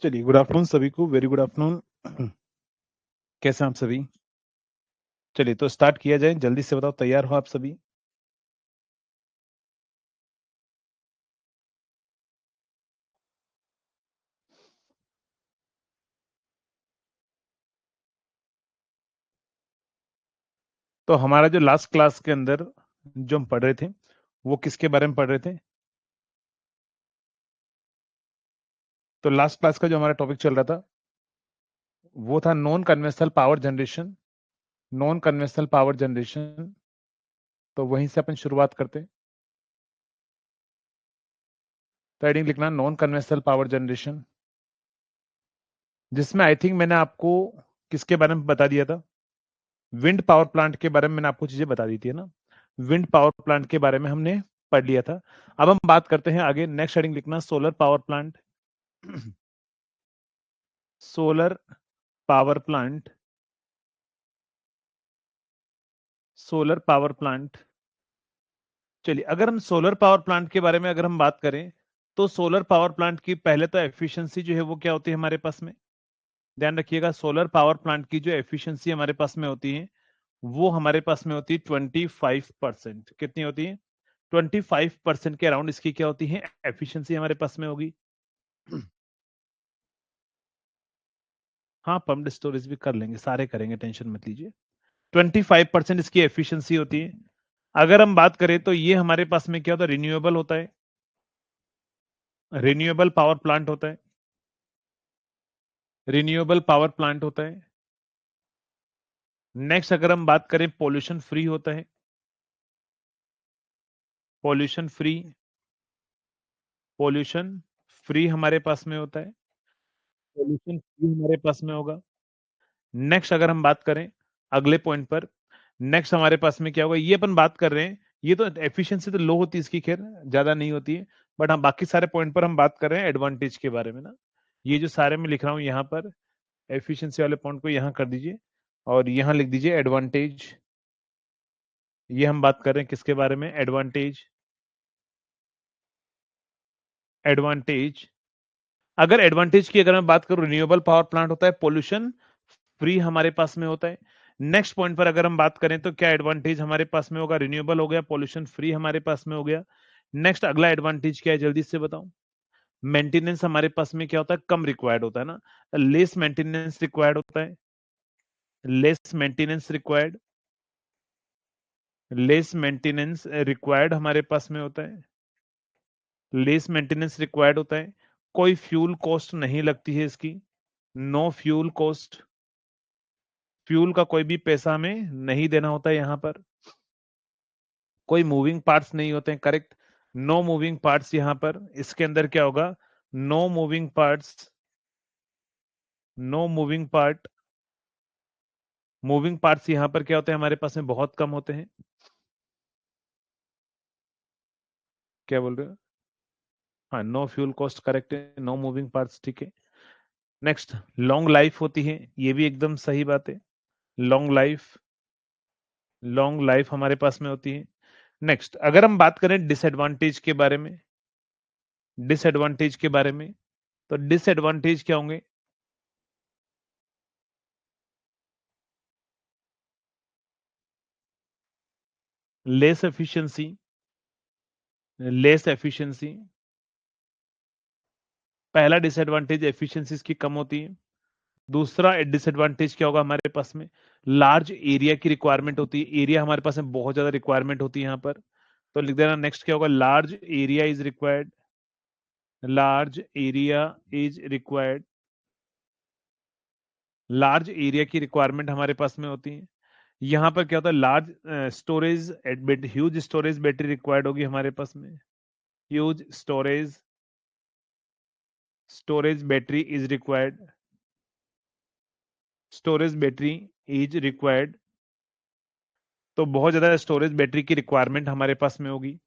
चलिए, good afternoon सभी को, वेरी गुड आफ्टरनून। कैसे हैं आप सभी? चलिए तो स्टार्ट किया जाए, जल्दी से बताओ, तैयार हो आप सभी? तो हमारा जो लास्ट क्लास के अंदर जो हम पढ़ रहे थे, वो किसके बारे में पढ़ रहे थे? तो लास्ट क्लास का जो हमारा टॉपिक चल रहा था वो था non conventional power generation. Non conventional power generation, तो वहीं से अपन शुरुआत करते हैं। तो हेडिंग लिखना नॉन कन्वेंशनल पावर जनरेशन, जिसमें आई थिंक मैंने आपको किसके बारे में बता दिया था? विंड पावर प्लांट के बारे में मैंने आपको चीजें बता दी थी ना। विंड पावर प्लांट के बारे में हमने पढ़ लिया था। अब हम बात करते हैं आगे, नेक्स्ट हेडिंग लिखना solar power plant. Solar power plant, solar power plant. चलिए, अगर हम सोलर पावर प्लांट के बारे में अगर हम बात करें, तो सोलर पावर प्लांट की पहले तो एफिशिएंसी जो है वो क्या होती है हमारे पास में? ध्यान रखिएगा, सोलर पावर प्लांट की जो एफिशिएंसी हमारे पास में होती है वो हमारे पास में होती है 25%। कितनी होती है? 25% के अराउंड इसकी क्या होती है? एफिशिएंसी हमारे पास में होगी। हाँ, पम्प्ड स्टोरेज भी कर लेंगे, सारे करेंगे, टेंशन मत लीजिए। 25% इसकी एफिशिएंसी होती है। अगर हम बात करें तो ये हमारे पास में क्या होता है? रिन्यूएबल होता है, रिन्यूएबल पावर प्लांट होता है, रिन्यूएबल पावर प्लांट होता है। नेक्स्ट अगर हम बात करें, पॉल्यूशन फ्री होता है, पॉल्यूशन फ्री, पॉल्यूशन फ्री हमारे पास में होता है, पॉल्यूशन फ्री हमारे पास में होगा। नेक्स्ट अगर हम बात करें अगले पॉइंट पर, नेक्स्ट हमारे पास में क्या होगा? ये अपन बात कर रहे हैं, ये तो एफिशिएंसी तो लो होती है इसकी, खैर ज्यादा नहीं होती है, बट हम बाकी सारे पॉइंट पर हम बात कर रहे हैं एडवांटेज के बारे में ना। ये जो सारे मैं लिख रहा हूं यहाँ पर, एफिशिएंसी वाले पॉइंट को यहाँ कर दीजिए और यहाँ लिख दीजिए एडवांटेज। ये हम बात कर रहे हैं किसके बारे में? Advantage, advantage. अगर एडवांटेज की अगर मैं बात करूं, रिन्यूएबल पावर प्लांट होता है, पॉल्यूशन फ्री हमारे पास में होता है। नेक्स्ट पॉइंट पर अगर हम बात करें तो क्या एडवांटेज हमारे पास में होगा? रिन्यूएबल हो गया, पॉल्यूशन फ्री हमारे पास में हो गया। नेक्स्ट अगला एडवांटेज क्या है, जल्दी से बताओ? मेंटेनेंस हमारे पास में क्या होता है? कम रिक्वायर्ड होता है ना, लेस मेंटेनेंस रिक्वायर्ड होता है, less maintenance required, less maintenance required हमारे पास में होता है, लेस मेंटेनेंस रिक्वायर्ड होता है। कोई फ्यूल कॉस्ट नहीं लगती है इसकी, नो फ्यूल कॉस्ट, फ्यूल का कोई भी पैसा हमें नहीं देना होता है यहाँ पर। कोई मूविंग पार्ट्स नहीं होते हैं, करेक्ट, नो मूविंग पार्ट्स। यहाँ पर इसके अंदर क्या होगा? No moving parts, no moving part. Moving parts यहाँ पर क्या होते हैं हमारे पास में? बहुत कम होते हैं। क्या बोल रहे हो? हाँ, नो फ्यूल कॉस्ट, करेक्ट है, नो मूविंग पार्ट्स, ठीक है। नेक्स्ट, लॉन्ग लाइफ होती है, ये भी एकदम सही बात है, लॉन्ग लाइफ, लॉन्ग लाइफ हमारे पास में होती है। नेक्स्ट अगर हम बात करें डिसएडवांटेज के बारे में, डिसएडवांटेज के बारे में, तो डिसएडवांटेज क्या होंगे? Less efficiency, less efficiency. पहला डिसएडवांटेज एफिशिएंसी की कम होती है। दूसरा डिसएडवांटेज क्या होगा हमारे पास में? लार्ज एरिया की रिक्वायरमेंट होती है, एरिया हमारे पास में बहुत ज्यादा रिक्वायरमेंट होती है यहाँ पर। तो लिख देना नेक्स्ट क्या होगा? Large area is required, large area is required. Large area की रिक्वायरमेंट हमारे पास में होती है। यहाँ पर क्या होता है? Large storage, huge storage battery required होगी हमारे पास में, huge storage, storage battery is required, storage battery is required. तो बहुत ज्यादा स्टोरेज बैटरी की रिक्वायरमेंट हमारे पास में होगी।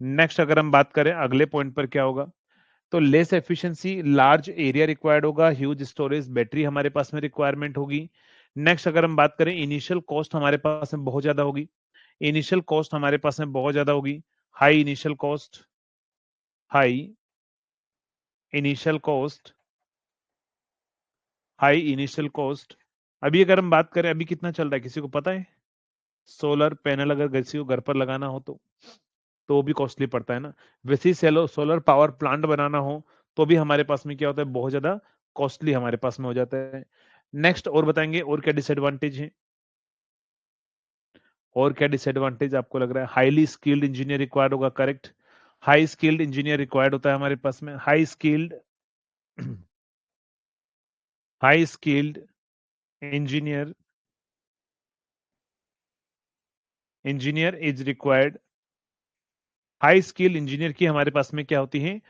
नेक्स्ट अगर हम बात करें अगले पॉइंट पर क्या होगा, तो less efficiency, large area required होगा, ह्यूज स्टोरेज बैटरी हमारे पास में रिक्वायरमेंट होगी। नेक्स्ट अगर हम बात करें, इनिशियल कॉस्ट हमारे पास में बहुत ज्यादा होगी, इनिशियल कॉस्ट हमारे पास में बहुत ज्यादा होगी, high initial cost, high initial cost. High initial cost. अभी अगर हम बात करें, अभी कितना चल रहा है किसी को पता है? सोलर पैनल अगर किसी को घर पर लगाना हो तो वो भी कॉस्टली पड़ता है ना। वैसे ही सोलर पावर प्लांट बनाना हो तो भी हमारे पास में क्या होता है, बहुत ज्यादा कॉस्टली हमारे पास में हो जाता है। नेक्स्ट और बताएंगे और क्या डिसएडवांटेज है, और क्या डिसएडवांटेज आपको लग रहा है? हाईली स्किल्ड इंजीनियर रिक्वायर्ड होगा, correct. High skilled engineer required होता है हमारे पास में, high skilled engineer engineer is required. High skill engineer की हमारे पास में क्या होती है,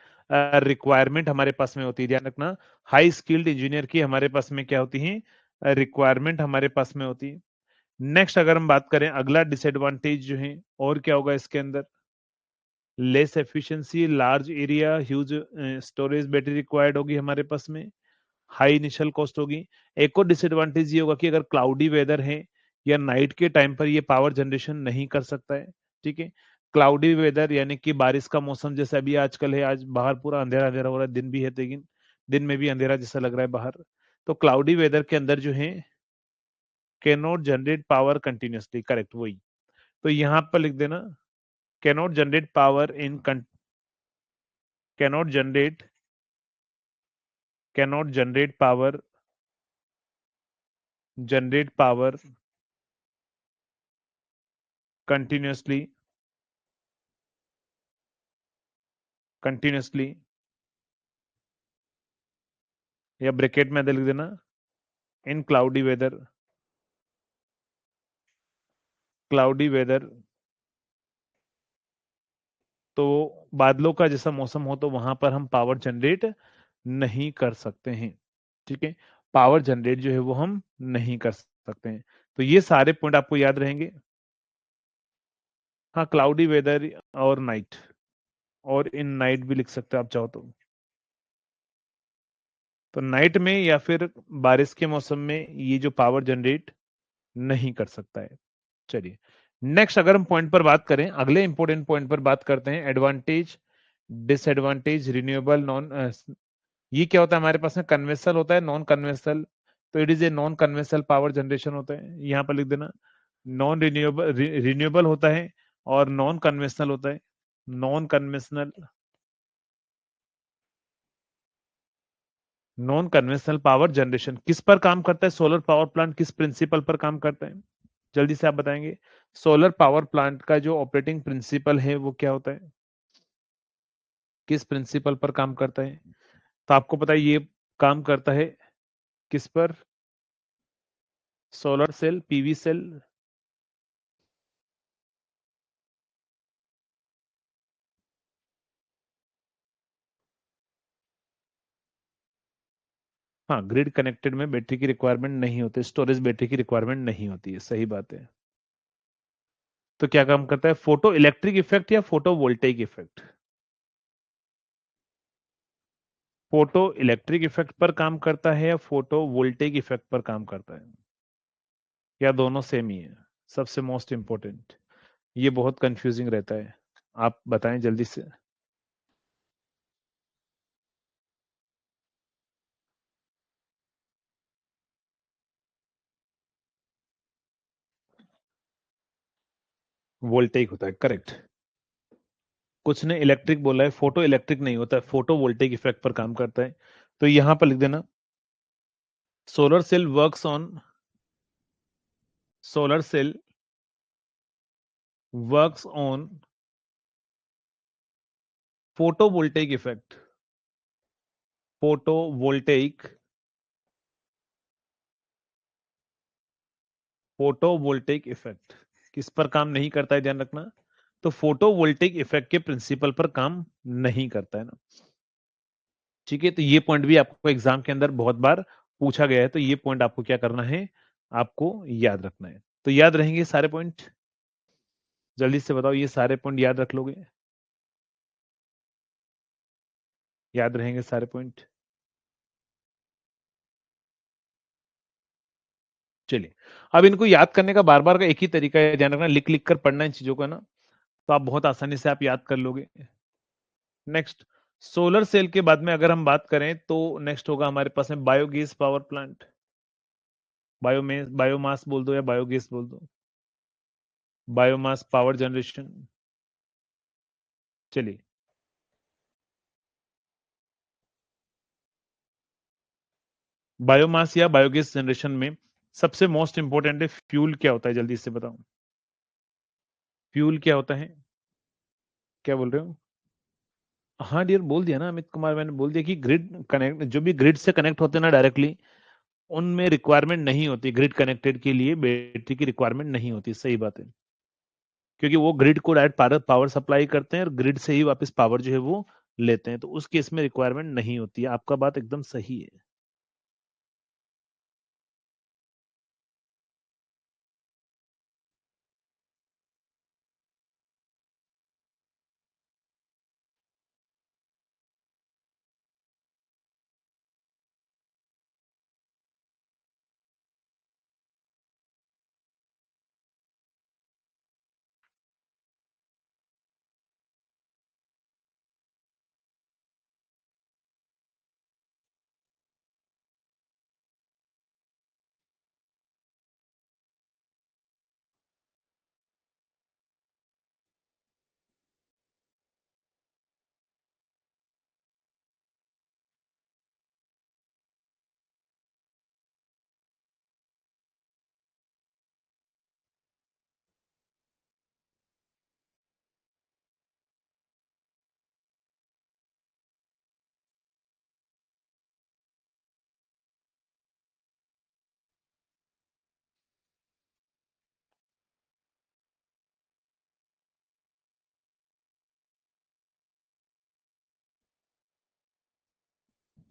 रिक्वायरमेंट हमारे पास में होती है, ध्यान रखना। हाई स्किल्ड इंजीनियर की हमारे पास में क्या होती है, रिक्वायरमेंट हमारे पास में होती है। नेक्स्ट अगर हम बात करें, अगला डिसएडवांटेज जो है और क्या होगा इसके अंदर, less efficiency, large area, huge storage battery required होगी हमारे पास में, हाई इनिशियल कॉस्ट होगी। एक और डिसएडवांटेज ये होगा कि अगर क्लाउडी वेदर है या नाइट के टाइम पर ये पावर जनरेशन नहीं कर सकता है, ठीक है। क्लाउडी वेदर यानी कि बारिश का मौसम, जैसे अभी आजकल है, आज बाहर पूरा अंधेरा अंधेरा हो रहा है, दिन भी है लेकिन दिन में भी अंधेरा जैसा लग रहा है बाहर। तो क्लाउडी वेदर के अंदर जो है can not generate power continuously, correct वही। तो यहां पर लिख देना can not generate power in can not generate can not generate power continuously continuously, या ब्रैकेट में लिख देना इन क्लाउडी वेदर। तो बादलों का जैसा मौसम हो तो वहां पर हम पावर जनरेट नहीं कर सकते हैं, ठीक है। पावर जनरेट जो है वो हम नहीं कर सकते हैं। तो ये सारे पॉइंट आपको याद रहेंगे। हाँ, क्लाउडी वेदर और नाइट, और इन नाइट भी लिख सकते हो आप चाहो तो नाइट में या फिर बारिश के मौसम में ये जो पावर जनरेट नहीं कर सकता है। चलिए नेक्स्ट अगर हम पॉइंट पर बात करें, अगले इंपॉर्टेंट पॉइंट पर बात करते हैं, एडवांटेज डिसएडवांटेज रिन्यूएबल नॉन। ये क्या होता है हमारे पास में, कन्वेंशनल होता है, नॉन कन्वेंशनल। तो it is a non conventional power generation होता है, यहां पर लिख देना नॉन रिन्यूएबल, रिन्यूएबल होता है और नॉन कन्वेंशनल होता है। Non conventional non conventional power generation किस पर काम करता है, सोलर पावर प्लांट किस प्रिंसिपल पर काम करता है, जल्दी से आप बताएंगे। सोलर पावर प्लांट का जो ऑपरेटिंग प्रिंसिपल है वो क्या होता है, किस प्रिंसिपल पर काम करता है? तो आपको पता है ये काम करता है किस पर, सोलर सेल, पीवी सेल। हाँ, ग्रिड कनेक्टेड में बैटरी की रिक्वायरमेंट नहीं होती, स्टोरेज बैटरी की रिक्वायरमेंट नहीं होती है, सही बात है। तो क्या काम करता है, फोटो इलेक्ट्रिक इफेक्ट या photo voltaic effect? Photo electric effect पर काम करता है या फोटो वोल्टेइक इफेक्ट पर काम करता है, या दोनों सेम ही है? सबसे मोस्ट इंपॉर्टेंट, ये बहुत कंफ्यूजिंग रहता है, आप बताएं जल्दी से। वोल्टेइक होता है, करेक्ट। कुछ ने इलेक्ट्रिक बोला है, फोटो इलेक्ट्रिक नहीं होता है, फोटो वोल्टेइक इफेक्ट पर काम करता है। तो यहां पर लिख देना solar cell works on solar cell works on photovoltaic effect, photovoltaic photovoltaic effect किस पर काम नहीं करता है, ध्यान रखना। तो फोटोवोल्टेइक इफेक्ट के प्रिंसिपल पर काम नहीं करता है ना, ठीक है। तो ये पॉइंट भी आपको एग्जाम के अंदर बहुत बार पूछा गया है, तो ये पॉइंट आपको क्या करना है, आपको याद रखना है। तो याद रहेंगे सारे पॉइंट, जल्दी से बताओ, ये सारे पॉइंट याद रख लोगे? याद रहेंगे सारे पॉइंट? चलिए, अब इनको याद करने का बार बार का एक ही तरीका है, ध्यान रखना, लिख लिख कर पढ़ना इन चीजों को ना, तो आप बहुत आसानी से आप याद कर लोगे। नेक्स्ट, सोलर सेल के बाद में अगर हम बात करें तो नेक्स्ट होगा हमारे पास में बायोगैस पावर प्लांट, बायोमास बोल दो या बायोगैस बोल दो, बायोमास पावर जनरेशन। चलिए, बायोमास या बायोगैस जनरेशन में सबसे मोस्ट इंपोर्टेंट है फ्यूल। क्या होता है जल्दी से बताओ, फ्यूल क्या होता है? क्या बोल रहे हो? हाँ डियर, बोल दिया ना अमित कुमार, मैंने बोल दिया कि ग्रिड कनेक्ट, जो भी ग्रिड से कनेक्ट होते हैं ना डायरेक्टली, उनमें रिक्वायरमेंट नहीं होती, ग्रिड कनेक्टेड के लिए बैटरी की रिक्वायरमेंट नहीं होती। सही बात है, क्योंकि वो ग्रिड को डायरेक्ट पावर सप्लाई करते हैं और ग्रिड से ही वापस पावर जो है वो लेते हैं, तो उस केस में रिक्वायरमेंट नहीं होती है। आपका बात एकदम सही है।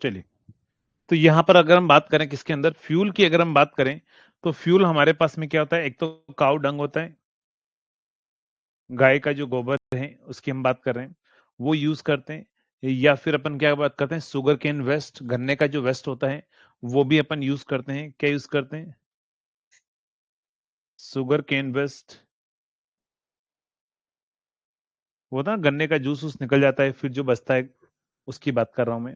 चलिए, तो यहां पर अगर हम बात करें किसके अंदर फ्यूल की, अगर हम बात करें तो फ्यूल हमारे पास में क्या होता है? एक तो काउ डंग होता है, गाय का जो गोबर है उसकी हम बात कर रहे हैं, वो यूज करते हैं। या फिर अपन क्या बात करते हैं, सुगर केन वेस्ट, गन्ने का जो वेस्ट होता है वो भी अपन यूज करते हैं। क्या यूज करते हैं? सुगर केन वेस्ट, वो ना गन्ने का जूस उस निकल जाता है फिर जो बचता है, उसकी बात कर रहा हूं मैं।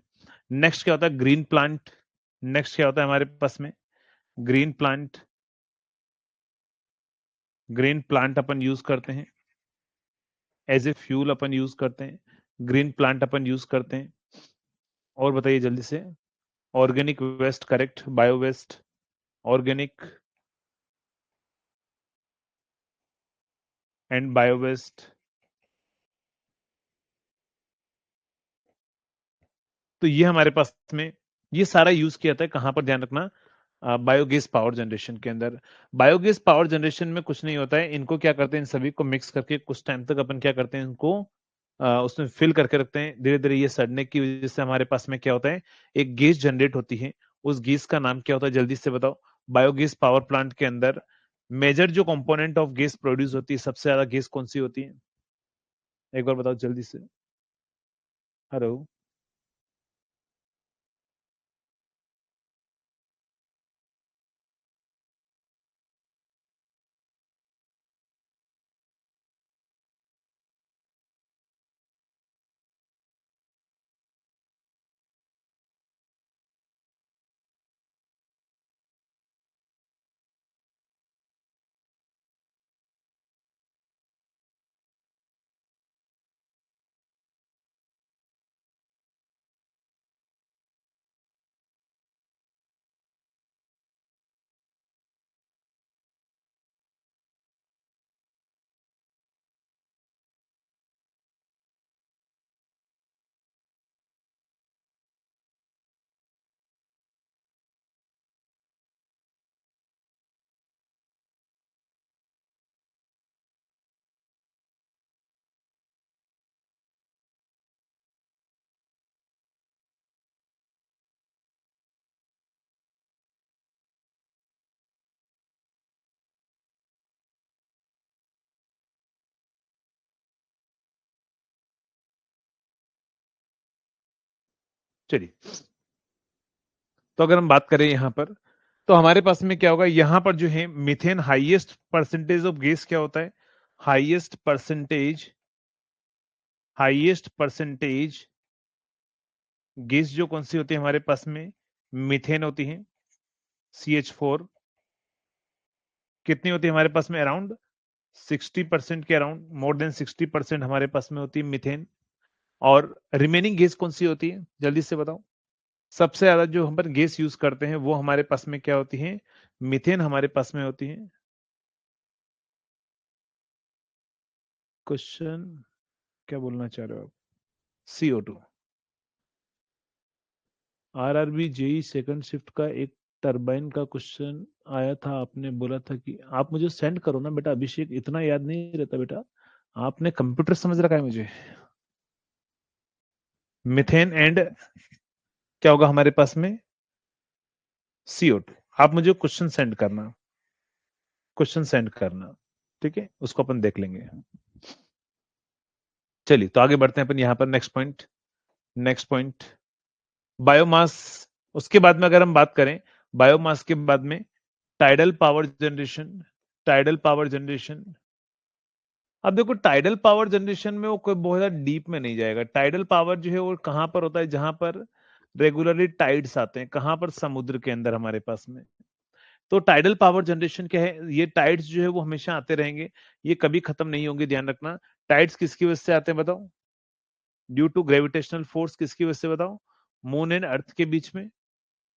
नेक्स्ट क्या होता है? Green plant. नेक्स्ट क्या होता है हमारे पास में? Green plant. ग्रीन प्लांट अपन यूज करते हैं, एज ए फ्यूल अपन यूज करते हैं, ग्रीन प्लांट अपन यूज करते हैं। और बताइए जल्दी से। Organic waste, correct, bio waste, organic and bio waste. तो ये हमारे पास में ये सारा यूज किया था, कहां पर ध्यान रखना? बायोगैस पावर जनरेशन के अंदर। बायोगैस पावर जनरेशन में कुछ नहीं होता है, इनको क्या करते हैं, इन सभी को मिक्स करके कुछ टाइम तक अपन क्या करते हैं, इनको उसमें फिल करके रखते हैं। धीरे धीरे ये सड़ने की वजह से हमारे पास में क्या होता है, एक गैस जनरेट होती है। उस गैस का नाम क्या होता है जल्दी से बताओ? बायोगैस पावर प्लांट के अंदर मेजर जो कंपोनेंट ऑफ गैस प्रोड्यूस होती है, सबसे ज्यादा गैस कौन सी होती है? एक बार बताओ जल्दी से। हेलो। चलिए, तो अगर हम बात करें यहां पर, तो हमारे पास में क्या होगा, यहां पर जो है methane highest percentage of gas क्या होता है? Highest percentage, highest percentage gas जो कौन सी होती है हमारे पास में, मीथेन होती है, CH4। कितनी होती है हमारे पास में, अराउंड 60% के अराउंड, मोर देन 60% हमारे पास में होती है मीथेन। और रिमेनिंग गैस कौन सी होती है, जल्दी से बताओ। सबसे ज्यादा जो हम पर गैस यूज करते हैं वो हमारे पास में क्या होती है, मीथेन हमारे पास में होती है। क्वेश्चन क्या बोलना चाह रहे हो आप, CO2। RRB JEE second shift का एक टरबाइन का क्वेश्चन आया था, आपने बोला था कि आप मुझे सेंड करो ना बेटा, अभिषेक इतना याद नहीं रहता बेटा, आपने कंप्यूटर समझ रखा है मुझे। मिथेन एंड क्या होगा हमारे पास में, CO2। आप मुझे क्वेश्चन सेंड करना, क्वेश्चन सेंड करना, ठीक है, उसको अपन देख लेंगे। चलिए तो आगे बढ़ते हैं अपन यहाँ पर, next point, next point biomass. उसके बाद में अगर हम बात करें बायोमास के बाद में, tidal power generation, tidal power generation. अब देखो टाइडल पावर जनरेशन में वो कोई बहुत ज्यादा डीप में नहीं जाएगा। टाइडल पावर जो है वो कहां पर होता है, जहां पर रेगुलरली टाइड्स आते हैं, कहां पर, समुद्र के अंदर हमारे पास में। तो टाइडल पावर जनरेशन क्या है, ये टाइड्स जो है वो हमेशा आते रहेंगे, ये कभी खत्म नहीं होंगे, ध्यान रखना। टाइड्स किसकी वजह से आते हैं बताओ, ड्यू टू ग्रेविटेशनल फोर्स, किसकी वजह से बताओ, मून एंड अर्थ के बीच में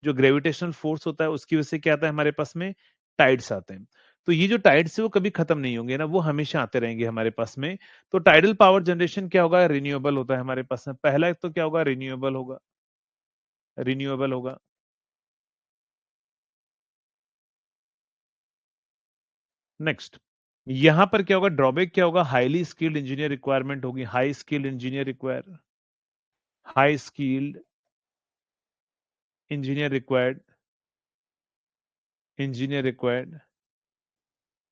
जो ग्रेविटेशनल फोर्स होता है उसकी वजह से क्या आता है हमारे पास में, टाइड्स आते हैं। तो ये जो टाइड्स है वो कभी खत्म नहीं होंगे ना, वो हमेशा आते रहेंगे हमारे पास में। तो टाइडल पावर जनरेशन क्या होगा, रिन्यूएबल होता है हमारे पास में। पहला तो क्या होगा, रिन्यूएबल होगा, रिन्यूएबल होगा। नेक्स्ट, यहां पर क्या होगा, ड्रॉबैक क्या होगा, हाईली स्किल्ड इंजीनियर रिक्वायरमेंट होगी, high skilled engineer require, high skilled engineer required, engineer required.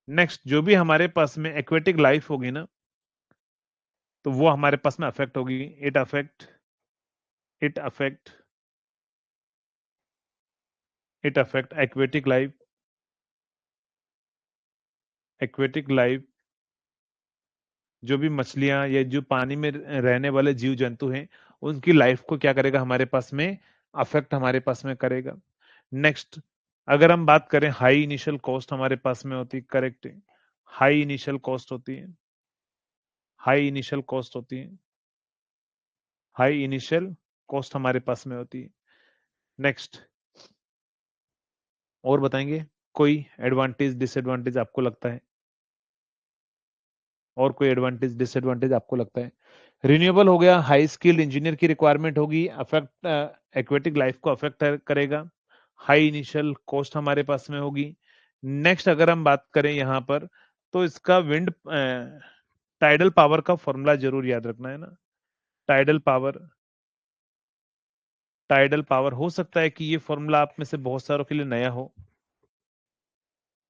Next, जो भी हमारे पास में एक्वेटिक लाइफ होगी ना, तो वो हमारे पास में अफेक्ट होगी। It affect it affect aquatic life, aquatic life. जो भी मछलियां या जो पानी में रहने वाले जीव जंतु हैं, उनकी लाइफ को क्या करेगा हमारे पास में, अफेक्ट हमारे पास में करेगा। नेक्स्ट, अगर हम बात करें हाई इनिशियल कॉस्ट हमारे पास में होती है, करेक्ट है, हाई इनिशियल कॉस्ट होती है, हाई इनिशियल कॉस्ट होती है, हाई इनिशियल कॉस्ट हमारे पास में होती है। नेक्स्ट, और बताएंगे कोई एडवांटेज डिसएडवांटेज आपको लगता है, और कोई एडवांटेज डिसएडवांटेज आपको लगता है। रिन्यूएबल हो गया, हाई स्किल्ड इंजीनियर की रिक्वायरमेंट होगी, अफेक्ट एक्वेटिक लाइफ को अफेक्ट करेगा, हाई इनिशियल कॉस्ट हमारे पास में होगी। नेक्स्ट, अगर हम बात करें यहां पर, तो इसका विंड टाइडल पावर का फॉर्मूला जरूर याद रखना है ना। टाइडल पावर, टाइडल पावर हो सकता है कि ये फॉर्मूला आप में से बहुत सारों के लिए नया हो।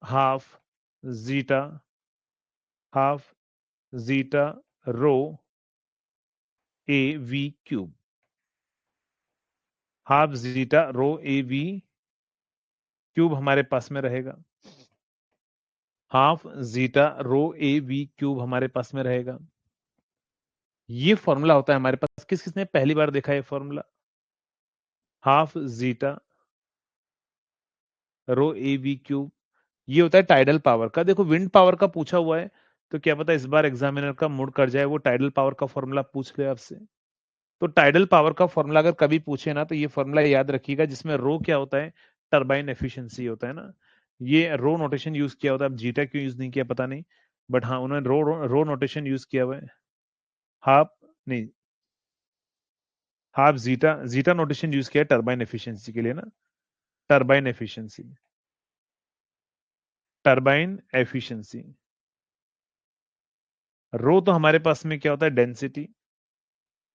Half zeta, half zeta rho A V cube, half zeta rho A V cube हमारे पास में रहेगा, half zeta rho A V cube हमारे पास में रहेगा। ये फॉर्मूला होता है हमारे पास। किस किसने पहली बार देखा है formula, half zeta rho A V cube, ये होता है टाइडल पावर का। देखो विंड पावर का पूछा हुआ है, तो क्या पता इस बार एग्जामिनर का मूड कर जाए, वो टाइडल पावर का फॉर्मूला पूछ ले आपसे। तो टाइडल पावर का फॉर्मूला अगर कभी पूछे ना, तो ये फॉर्मूला याद रखिएगा, जिसमें रो क्या होता है, टरबाइन एफिशिएंसी होता है ना। ये रो नोटेशन यूज किया होता है, अब जीटा क्यों यूज नहीं किया पता नहीं, बट हाँ उन्होंने रो नोटेशन यूज किया हुआ है। हाफ नहीं, half zeta, zeta notation use किया है टरबाइन एफिशिएंसी के लिए ना, टरबाइन एफिशिएंसी, टरबाइन एफिशिएंसी। रो तो हमारे पास में क्या होता है, डेंसिटी,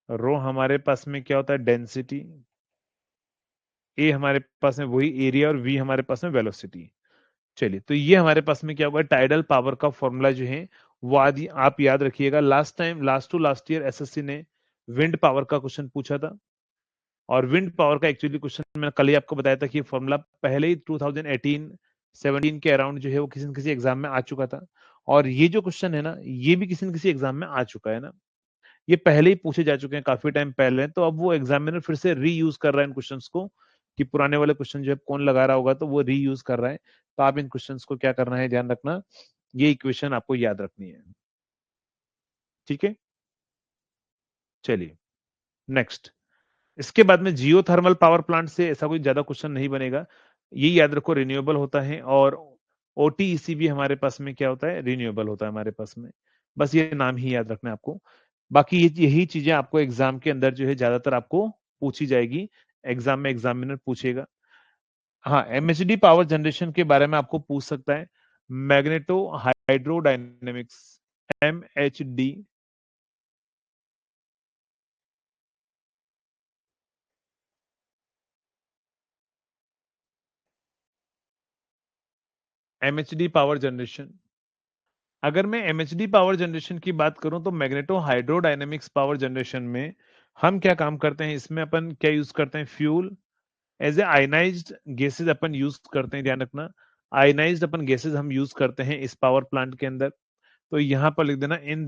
रो हमारे पास में क्या होता है, डेंसिटी। ए हमारे पास में वही एरिया, और वी हमारे पास में वेलोसिटी। चलिए तो ये हमारे पास में क्या होगा, टाइडल पावर का फॉर्मूला जो है वो आदि आप याद रखिएगा। Last time, last to last year SSC ने विंड पावर का क्वेश्चन पूछा था, और विंड पावर का एक्चुअली क्वेश्चन मैंने कल ही आपको बताया था कि फॉर्मूला पहले ही 2018 17 के अराउंड जो है वो किसी न किसी एग्जाम में आ चुका था। और ये जो क्वेश्चन है ना, ये भी किसी न किसी एग्जाम में आ चुका है ना। ये पहले ही पूछे जा चुके हैं काफ़ी टाइम पहले, तो अब वो एग्ज़ामिनर फिर से रीयूज़ कर रहा है इन क्वेश्चन्स को, कि पुराने वाले क्वेश्चन जो है कौन लगा रहा होगा, तो वो रीयूज़ कर रहा है। तो आप इन क्वेश्चन्स को क्या करना है, ध्यान रखना, ये इक्वेशन आपको याद रखनी है। ठीक है? चलिए, नेक्स्ट। इसके बाद में जियोथर्मल पावर प्लांट से ऐसा कोई ज़्यादा क्वेश्चन नहीं बनेगा। ये याद रखो रिन्यूएबल होता है, और ओटीईसी भी हमारे पास में क्या होता है, रिन्यूएबल होता है हमारे पास में। बस ये नाम ही याद रखना है आपको। बाकी ये यही चीज़ें आपको एग्ज़ाम के अंदर जो है ज़्यादातर आपको पूछी जाएगी। एग्ज़ाम में एग्ज़ामिनर पूछेगा। हाँ, एमएचडी पावर जनरेशन के बारे में आपको पूछ सकता है। Magneto hydrodynamics, MHD. MHD power generation. अगर मैं एमएचडी पावर जनरेशन की बात करूं तो मैग्नेटो हाइड्रोडायनेमिक्स पावर जनरेशन में हम क्या काम करते हैं, इसमें अपन क्या यूज करते हैं, fuel as a ionized gases अपन यूज करते हैं, ध्यान रखना। आयनाइज्ड अपन गैसेज हम यूज करते हैं इस पावर प्लांट के अंदर। तो यहां पर लिख देना, in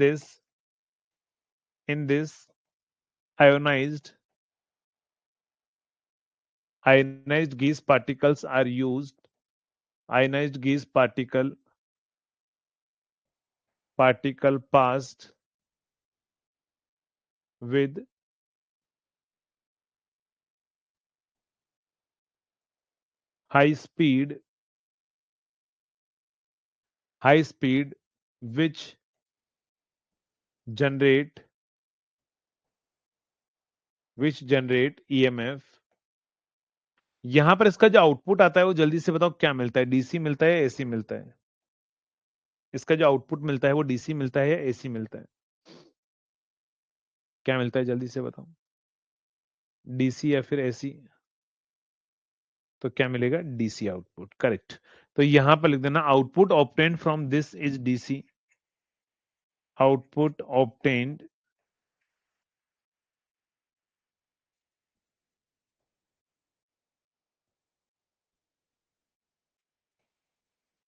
this ionized ionized gas particles are used, ionized gas particle passed with high speed high speed which generate EMF। यहां पर इसका जो आउटपुट आता है वो जल्दी से बताओ क्या मिलता है, डीसी मिलता है, एसी मिलता है? इसका जो आउटपुट मिलता है वो डीसी मिलता है या एसी मिलता है? क्या मिलता है, जल्दी से बताओ, डीसी या फिर एसी? तो क्या मिलेगा, डीसी आउटपुट, करेक्ट। तो यहां पर लिख देना, output obtained from this is DC, output obtained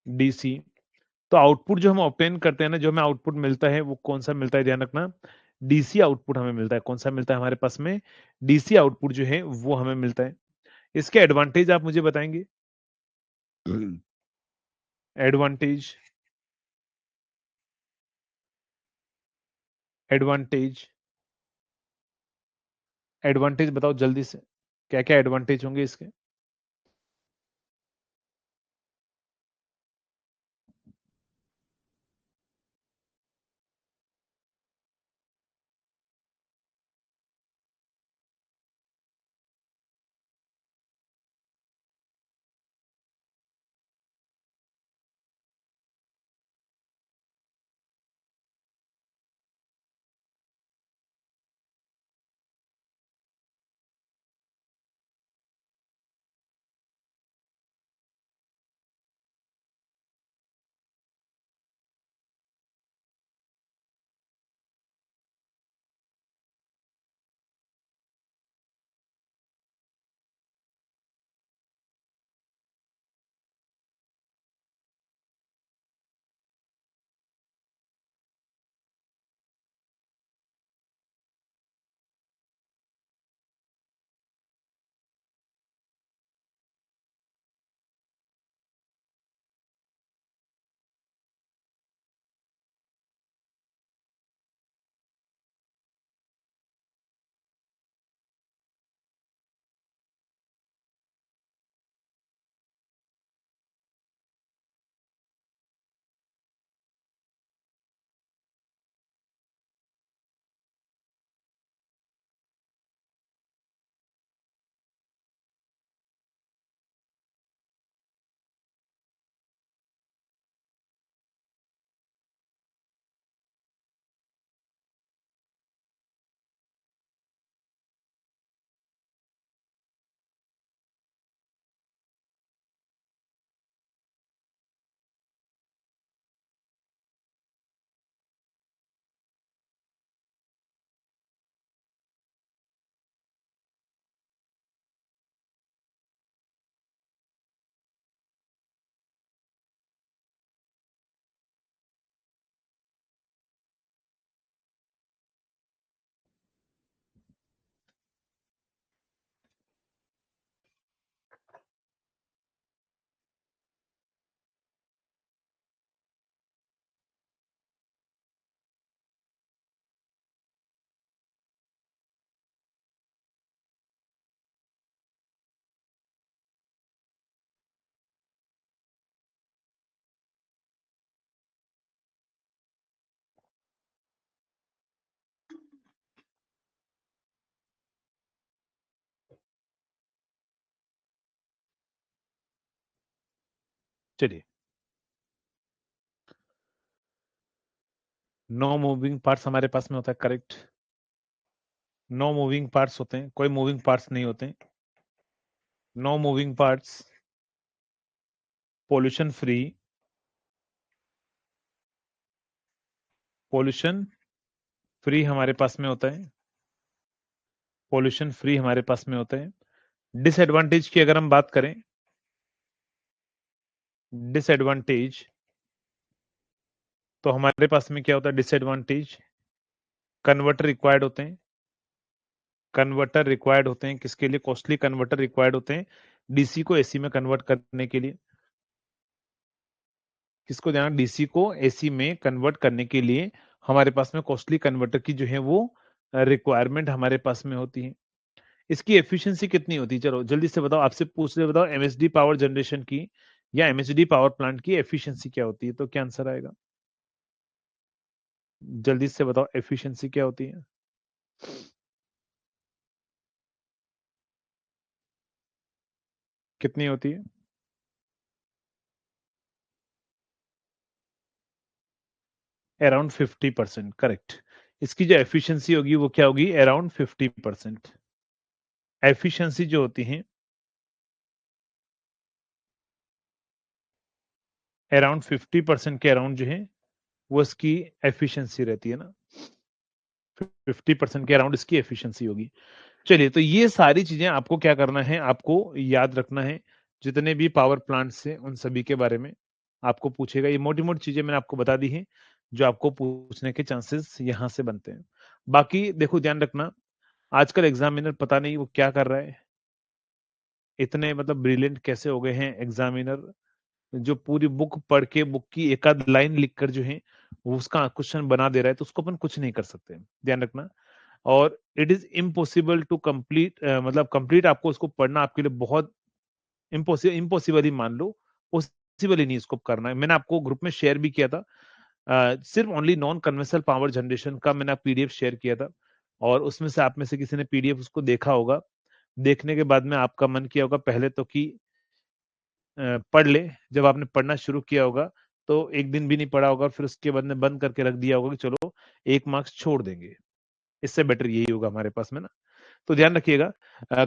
DC. तो आउटपुट जो हम ऑब्टेन करते हैं ना, जो हमें आउटपुट मिलता है वो कौन सा मिलता है, ध्यान रखना, डीसी आउटपुट हमें मिलता है। कौन सा मिलता है हमारे पास में, डीसी आउटपुट जो है वो हमें मिलता है। इसके एडवांटेज आप मुझे बताएंगे? एडवांटेज, एडवांटेज, एडवांटेज बताओ जल्दी से, क्या क्या एडवांटेज होंगे इसके? चलिए, 9 मूविंग पार्ट्स हमारे पास में होता है, करेक्ट। 9 मूविंग पार्ट्स होते हैं, कोई मूविंग पार्ट्स नहीं होते। 9 moving parts, pollution free, pollution free हमारे पास में होता है, पॉल्यूशन फ्री हमारे पास में होता है। डिसएडवांटेज की अगर हम बात करें, डिसएडवांटेज, तो हमारे पास में क्या होता है डिसएडवांटेज? कन्वर्टर रिक्वायर्ड होते हैं, कन्वर्टर रिक्वायर्ड होते हैं, किसके लिए? कॉस्टली कन्वर्टर रिक्वायर्ड होते हैं डीसी को एसी में कन्वर्ट करने के लिए। किसको जाना? डीसी को एसी में कन्वर्ट करने के लिए हमारे पास में कॉस्टली कन्वर्टर की जो है वो रिक्वायरमेंट हमारे पास में होती है। इसकी एफिशिएंसी कितनी होती है? चलो जल्दी से बताओ, आपसे पूछ रहे, बताओ एमएसडी पावर जनरेशन की या एमएसडी पावर प्लांट की एफिशिएंसी क्या होती है? तो क्या आंसर आएगा? जल्दी से बताओ एफिशिएंसी क्या होती है? कितनी होती है? Around 50%, correct. इसकी जो एफिशिएंसी होगी वो क्या होगी? अराउंड 50%। एफिशिएंसी जो होती है अराउंड 50% के अराउंड जो है वो इसकी एफिशिएंसी रहती है ना, 50% के अराउंड इसकी एफिशिएंसी होगी। चलिए, तो ये सारी चीजें आपको क्या करना है, आपको याद रखना है। जितने भी पावर प्लांट्स हैं उन सभी के बारे में आपको पूछेगा। ये मोटी मोटी चीजें मैंने आपको बता दी हैं जो आपको पूछने के चांसेस यहां से बनते हैं। बाकी देखो, ध्यान रखना, आजकल एग्जामिनर पता नहीं वो क्या कर रहा है, इतने मतलब ब्रिलियंट कैसे हो गए हैं एग्जामिनर, जो पूरी बुक पढ़ के बुक की एक आध लाइन लिखकर जो है वो उसका क्वेश्चन बना दे रहा है, तो उसको अपन कुछ नहीं कर सकते, ध्यान रखना। और it is impossible to complete, मतलब कंप्लीट आपको उसको पढ़ना आपके लिए बहुत इम्पॉसिबल ही मान लो, पॉसिबल ही नहीं इसको करना है। मैंने आपको ग्रुप में शेयर भी किया था, सिर्फ only non conventional power generation का मैंने पीडीएफ शेयर किया था, और उसमें से आप में से किसी ने पीडीएफ उसको देखा होगा। देखने के बाद में आपका मन किया होगा पहले तो कि पढ़ ले। जब आपने पढ़ना शुरू किया होगा तो एक दिन भी नहीं पढ़ा होगा, फिर उसके बाद में बंद करके रख दिया होगा कि चलो 1 मार्क्स छोड़ देंगे। इससे बेटर यही होगा हमारे पास में ना। तो ध्यान रखिएगा,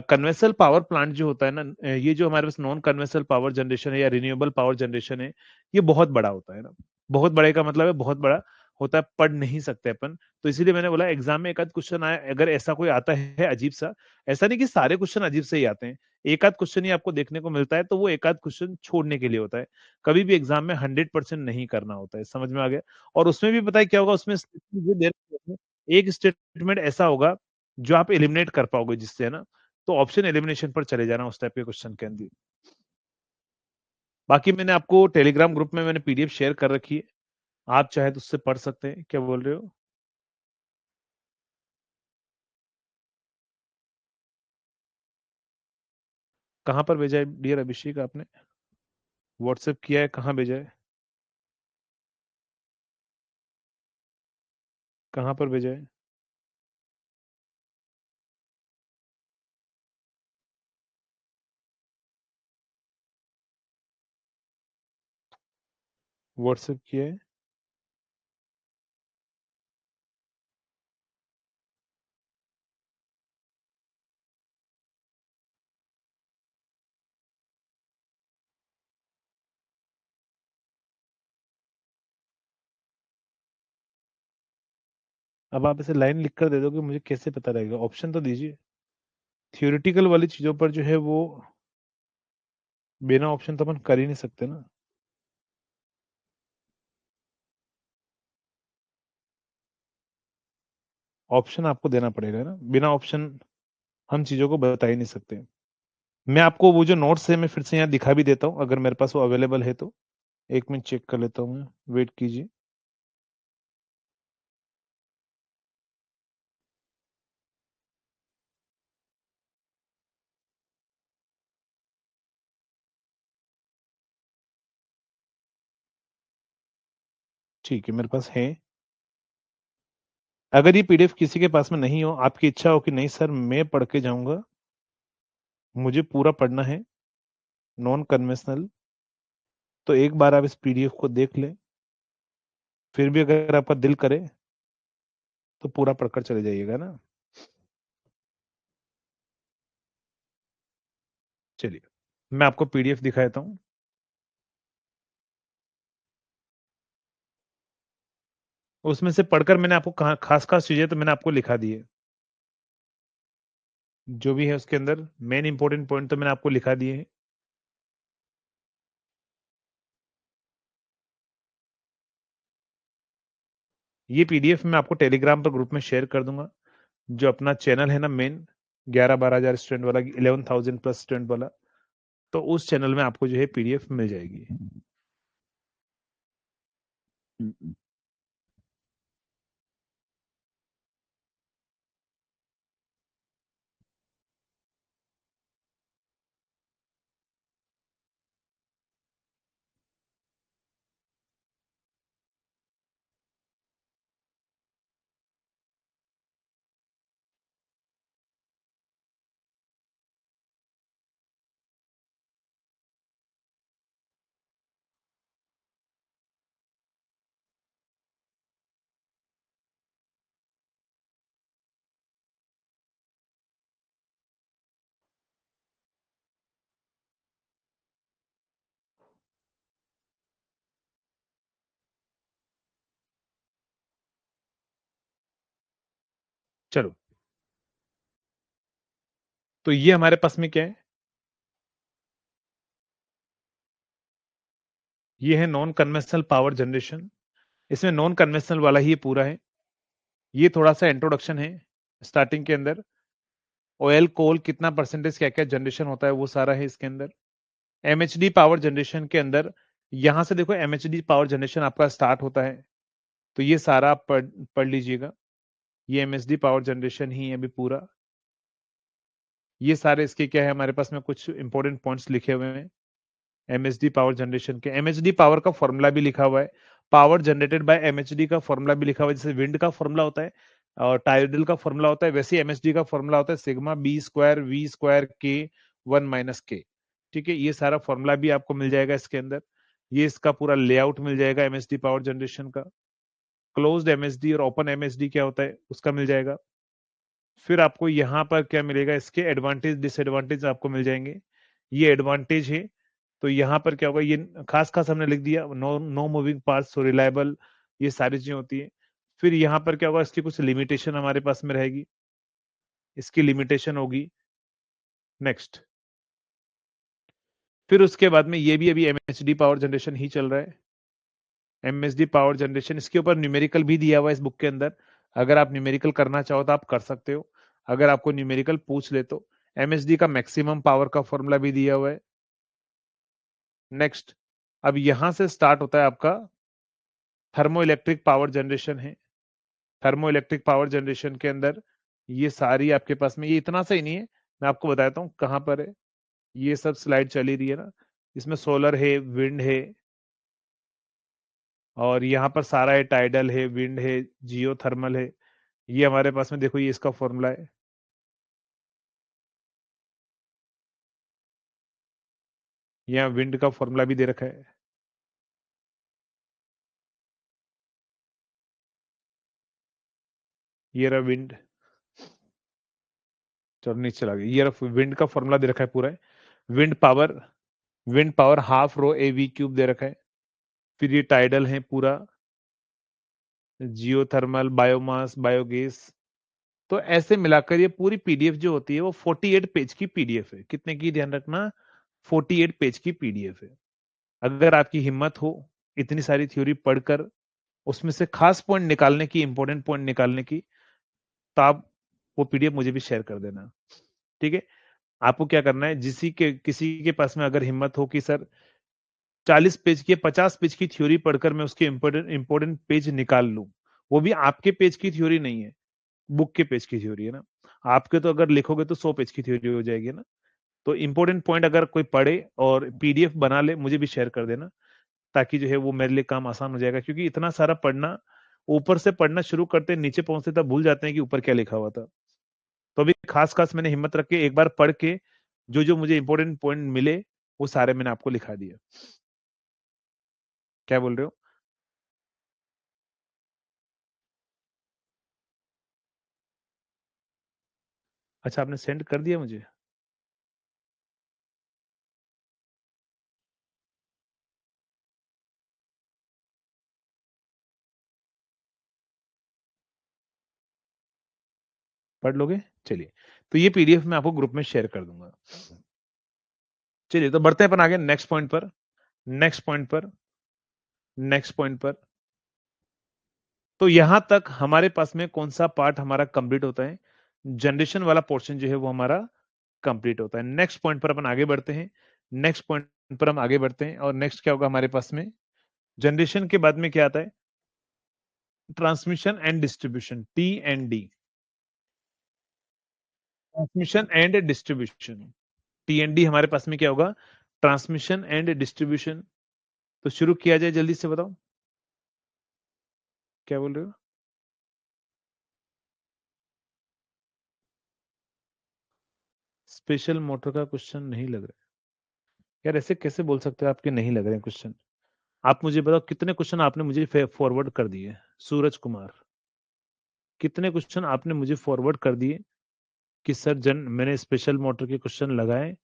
कन्वेंशनल पावर प्लांट जो होता है ना, ये जो हमारे पास नॉन कन्वेंशनल पावर जनरेशन है या रिन्यूएबल पावर जनरेशन है, ये बहुत बड़ा होता है ना। बहुत बड़े का मतलब है बहुत बड़ा होता है, पढ़ नहीं सकते अपन। तो इसीलिए मैंने बोला एग्जाम में एक आध क्वेश्चन आया, अगर ऐसा कोई आता है अजीब सा, ऐसा नहीं कि सारे क्वेश्चन अजीब से ही आते हैं, एक आध क्वेश्चन ही आपको देखने को मिलता है, तो वो एक आध क्वेश्चन छोड़ने के लिए होता है। कभी भी एग्जाम में 100% नहीं करना होता है, समझ में आ गया? और उसमें भी पता है क्या होगा, उसमें ये दे रखे हैं, एक स्टेटमेंट ऐसा होगा जो आप एलिमिनेट कर पाओगे जिससे, है ना। तो ऑप्शन एलिमिनेशन पर चले जाना उस टाइप के क्वेश्चन के अंदर। बाकी मैंने आपको टेलीग्राम ग्रुप में मैंने पीडीएफ शेयर कर रखी है, आप चाहे तो उससे पढ़ सकते हैं। क्या बोल रहे हो? कहाँ पर भेजा है डियर अभिषेक आपने? व्हाट्सएप किया है, कहाँ भेजा है? कहाँ पर भेजा है? व्हाट्सएप किया है? अब आप इसे लाइन लिख कर दे दोगे, मुझे कैसे पता रहेगा? ऑप्शन तो दीजिए। थियोरिटिकल वाली चीजों पर जो है वो बिना ऑप्शन तो अपन कर ही नहीं सकते ना। ऑप्शन आपको देना पड़ेगा ना, बिना ऑप्शन हम चीजों को बता ही नहीं सकते। मैं आपको वो जो नोट्स है मैं फिर से यहाँ दिखा भी देता हूँ, अगर मेरे पास वो अवेलेबल है तो। एक मिनट चेक कर लेता हूँ मैं, वेट कीजिए। ठीक है, मेरे पास है। अगर ये पीडीएफ किसी के पास में नहीं हो, आपकी इच्छा हो कि नहीं सर मैं पढ़ के जाऊंगा, मुझे पूरा पढ़ना है, नॉन कन्वेंशनल तो एक बार आप इस पीडीएफ को देख लें, फिर भी अगर आपका दिल करे तो पूरा पढ़कर चले जाइएगा ना। चलिए, मैं आपको पीडीएफ दिखाता हूं। उसमें से पढ़कर मैंने आपको खास खास चीजें तो मैंने आपको लिखा दी है, जो भी है उसके अंदर मेन इंपॉर्टेंट पॉइंट तो मैंने आपको लिखा दिए हैं। ये पीडीएफ मैं आपको टेलीग्राम पर ग्रुप में शेयर कर दूंगा, जो अपना चैनल है ना मेन 11-12 हजार स्टूडेंट वाला, 11,000 प्लस स्टूडेंट वाला, तो उस चैनल में आपको जो है पीडीएफ मिल जाएगी। चलो, तो ये हमारे पास में क्या है, ये है नॉन कन्वेंशनल पावर जनरेशन। इसमें नॉन कन्वेंशनल वाला ही पूरा है। ये थोड़ा सा इंट्रोडक्शन है स्टार्टिंग के अंदर, ऑयल कोल कितना परसेंटेज क्या क्या जनरेशन होता है वो सारा है इसके अंदर। एमएचडी पावर जनरेशन के अंदर, यहां से देखो एमएचडी पावर जनरेशन आपका स्टार्ट होता है, तो ये सारा आप पढ़ लीजिएगा। ये एमएचडी पावर जनरेशन ही है अभी पूरा। ये सारे इसके क्या है, हमारे पास में कुछ इंपॉर्टेंट पॉइंट्स लिखे हुए हैं एमएचडी पावर जनरेशन के। एमएचडी पावर का फॉर्मूला भी लिखा हुआ है, पावर जनरेटेड बाय एमएचडी का फॉर्मूला भी लिखा हुआ है। जैसे विंड का फॉर्मूला होता है और टाइडल का फॉर्मूला होता है, वैसे एमएचडी का फॉर्मूला होता है sigma B square V square के 1 - के। ठीक है, ये सारा फॉर्मूला भी आपको मिल जाएगा इसके अंदर। ये इसका पूरा लेआउट मिल जाएगा एमएचडी पावर जनरेशन का। क्लोज्ड एमएचडी और ओपन एमएचडी क्या होता है उसका मिल जाएगा। फिर आपको यहाँ पर क्या मिलेगा, इसके एडवांटेज डिसएडवांटेज आपको मिल जाएंगे। ये एडवांटेज है, तो यहाँ पर क्या होगा, ये खास खास हमने लिख दिया, नो नो मूविंग पार्ट्स, सो रिलायबल, ये सारी चीजें होती है। फिर यहाँ पर क्या होगा, इसकी कुछ लिमिटेशन हमारे पास में रहेगी, इसकी लिमिटेशन होगी। नेक्स्ट, फिर उसके बाद में ये भी अभी एमएचडी पावर जनरेशन ही चल रहा है। एमएचडी पावर जनरेशन, इसके ऊपर न्यूमेरिकल भी दिया हुआ है इस बुक के अंदर। अगर आप न्यूमेरिकल करना चाहो तो आप कर सकते हो, अगर आपको न्यूमेरिकल पूछ ले तो। एमएचडी का मैक्सिमम पावर का फॉर्मूला भी दिया हुआ है। नेक्स्ट, अब यहां से स्टार्ट होता है आपका थर्मो इलेक्ट्रिक पावर जनरेशन है। थर्मो इलेक्ट्रिक पावर जनरेशन के अंदर ये सारी आपके पास में, ये इतना सा ही नहीं है, मैं आपको बताता हूँ कहां पर है। ये सब स्लाइड चली रही है ना, इसमें सोलर है, विंड है, और यहाँ पर सारा है, टाइडल है, विंड है, जियो थर्मल है। ये हमारे पास में देखो, ये इसका फॉर्मूला है। यहाँ विंड का फॉर्मूला भी दे रखा है। ये रहा विंड, चलो नीचे चला गया। ये रहा विंड का फॉर्मूला दे रखा है पूरा है। Wind power, wind power half rho A V cube दे रखा है। फिर ये टाइडल है पूरा, जियो थर्मल, बायोमास, बायोगैस। तो ऐसे मिलाकर ये पूरी पीडीएफ जो होती है वो 48 पेज की पीडीएफ है। कितने की, ध्यान रखना, 48 पेज की पीडीएफ है। अगर आपकी हिम्मत हो इतनी सारी थ्योरी पढ़कर उसमें से खास पॉइंट निकालने की, इंपॉर्टेंट पॉइंट निकालने की, तो आप वो पीडीएफ मुझे भी शेयर कर देना। ठीक है, आपको क्या करना है, किसी के पास में अगर हिम्मत हो कि सर 40 पेज की 50 पेज की थ्योरी पढ़कर मैं उसके इंपॉर्टेंट इंपॉर्टेंट पेज निकाल लूं, वो भी आपके पेज की थ्योरी नहीं है, बुक के पेज की थ्योरी है ना। आपके तो अगर लिखोगे तो 100 पेज की थ्योरी हो जाएगी ना। तो इंपॉर्टेंट पॉइंट अगर कोई पढ़े और पीडीएफ बना ले, मुझे भी शेयर कर देना, ताकि जो है वो मेरे लिए काम आसान हो जाएगा। क्योंकि इतना सारा पढ़ना, ऊपर से पढ़ना शुरू करते नीचे पहुंचते तब भूल जाते हैं कि ऊपर क्या लिखा हुआ था। तो अभी खास खास मैंने हिम्मत रख के एक बार पढ़ के जो जो मुझे इंपॉर्टेंट पॉइंट मिले वो सारे मैंने आपको लिखा दिया। क्या बोल रहे हो? अच्छा, आपने सेंड कर दिया मुझे? पढ़ लोगे? चलिए, तो ये पीडीएफ मैं आपको ग्रुप में शेयर कर दूंगा। चलिए, तो बढ़ते हैं अपन आगे नेक्स्ट पॉइंट पर। नेक्स्ट पॉइंट पर नेक्स्ट पॉइंट पर तो यहां तक हमारे पास में कौन सा पार्ट हमारा कंप्लीट होता है? जनरेशन वाला पोर्शन जो है वो हमारा कंप्लीट होता है। नेक्स्ट पॉइंट पर अपन आगे बढ़ते हैं। नेक्स्ट पॉइंट पर हम आगे बढ़ते हैं और नेक्स्ट क्या होगा हमारे पास में? जनरेशन के बाद में क्या आता है? Transmission and distribution, T and D. Transmission and distribution, T and D हमारे पास में क्या होगा? Transmission and distribution. तो शुरू किया जाए, जल्दी से बताओ, क्या बोल रहे हो? स्पेशल मोटर का क्वेश्चन नहीं लग रहा है यार, ऐसे कैसे बोल सकते हो आपके नहीं लग रहे हैं क्वेश्चन? आप मुझे बताओ कितने क्वेश्चन आपने मुझे फॉरवर्ड कर दिए? सूरज कुमार, कितने क्वेश्चन आपने मुझे फॉरवर्ड कर दिए कि सर मैंने स्पेशल मोटर के क्वेश्चन लगाए?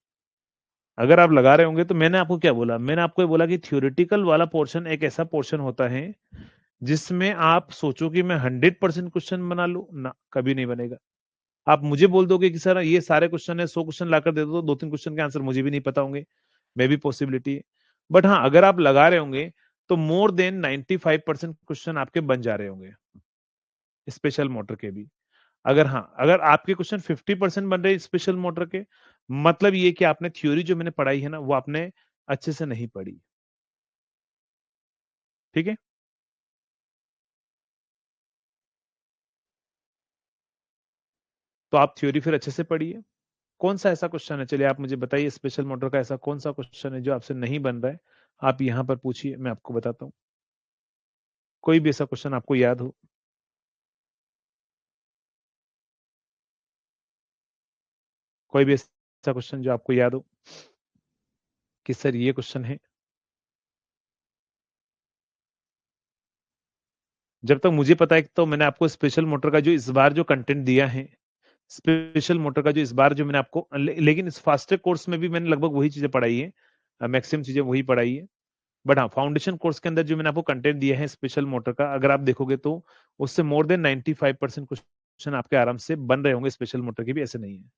अगर आप लगा रहे होंगे तो मैंने आपको क्या बोला? मैंने आपको ये बोला कि थ्योरेटिकल वाला पोर्शन एक ऐसा पोर्शन होता है जिसमें आप सोचो कि मैं 100% क्वेश्चन बना लूं ना, कभी नहीं बनेगा। आप मुझे बोल दोगे कि सर ये सारे क्वेश्चन है, 100 क्वेश्चन लाकर दे दो, 2-3 क्वेश्चन के आंसर मुझे भी नहीं पता होंगे, मे भी पॉसिबिलिटी है। बट हाँ, अगर आप लगा रहे होंगे तो मोर देन 95% क्वेश्चन आपके बन जा रहे होंगे स्पेशल मोटर के भी। अगर हाँ, अगर आपके क्वेश्चन 50% बन रहे स्पेशल मोटर के, मतलब ये कि आपने थ्योरी जो मैंने पढ़ाई है ना वो आपने अच्छे से नहीं पढ़ी। ठीक है, तो आप थ्योरी फिर अच्छे से पढ़िए। कौन सा ऐसा क्वेश्चन है, चलिए आप मुझे बताइए, स्पेशल मोटर का ऐसा कौन सा क्वेश्चन है जो आपसे नहीं बन रहा है? आप यहां पर पूछिए, मैं आपको बताता हूँ। कोई भी ऐसा क्वेश्चन आपको याद हो? कोई भी ऐसा क्वेश्चन जो आपको याद हो कि सर ये क्वेश्चन है? जब तक मुझे पता है तो मैंने आपको स्पेशल मोटर का जो इस बार जो कंटेंट दिया है, स्पेशल मोटर का जो इस बार जो मैंने आपको लेकिन इस फास्ट ट्रैक कोर्स में भी मैंने लगभग वही चीजें पढ़ाई है, मैक्सिमम चीजें वही पढ़ाई है। बट हाँ, फाउंडेशन कोर्स के अंदर जो मैंने आपको कंटेंट दिया है स्पेशल मोटर का, अगर आप देखोगे तो उससे मोर देन 95% क्वेश्चन आपके आराम से बन रहे होंगे स्पेशल मोटर के भी, ऐसे नहीं है।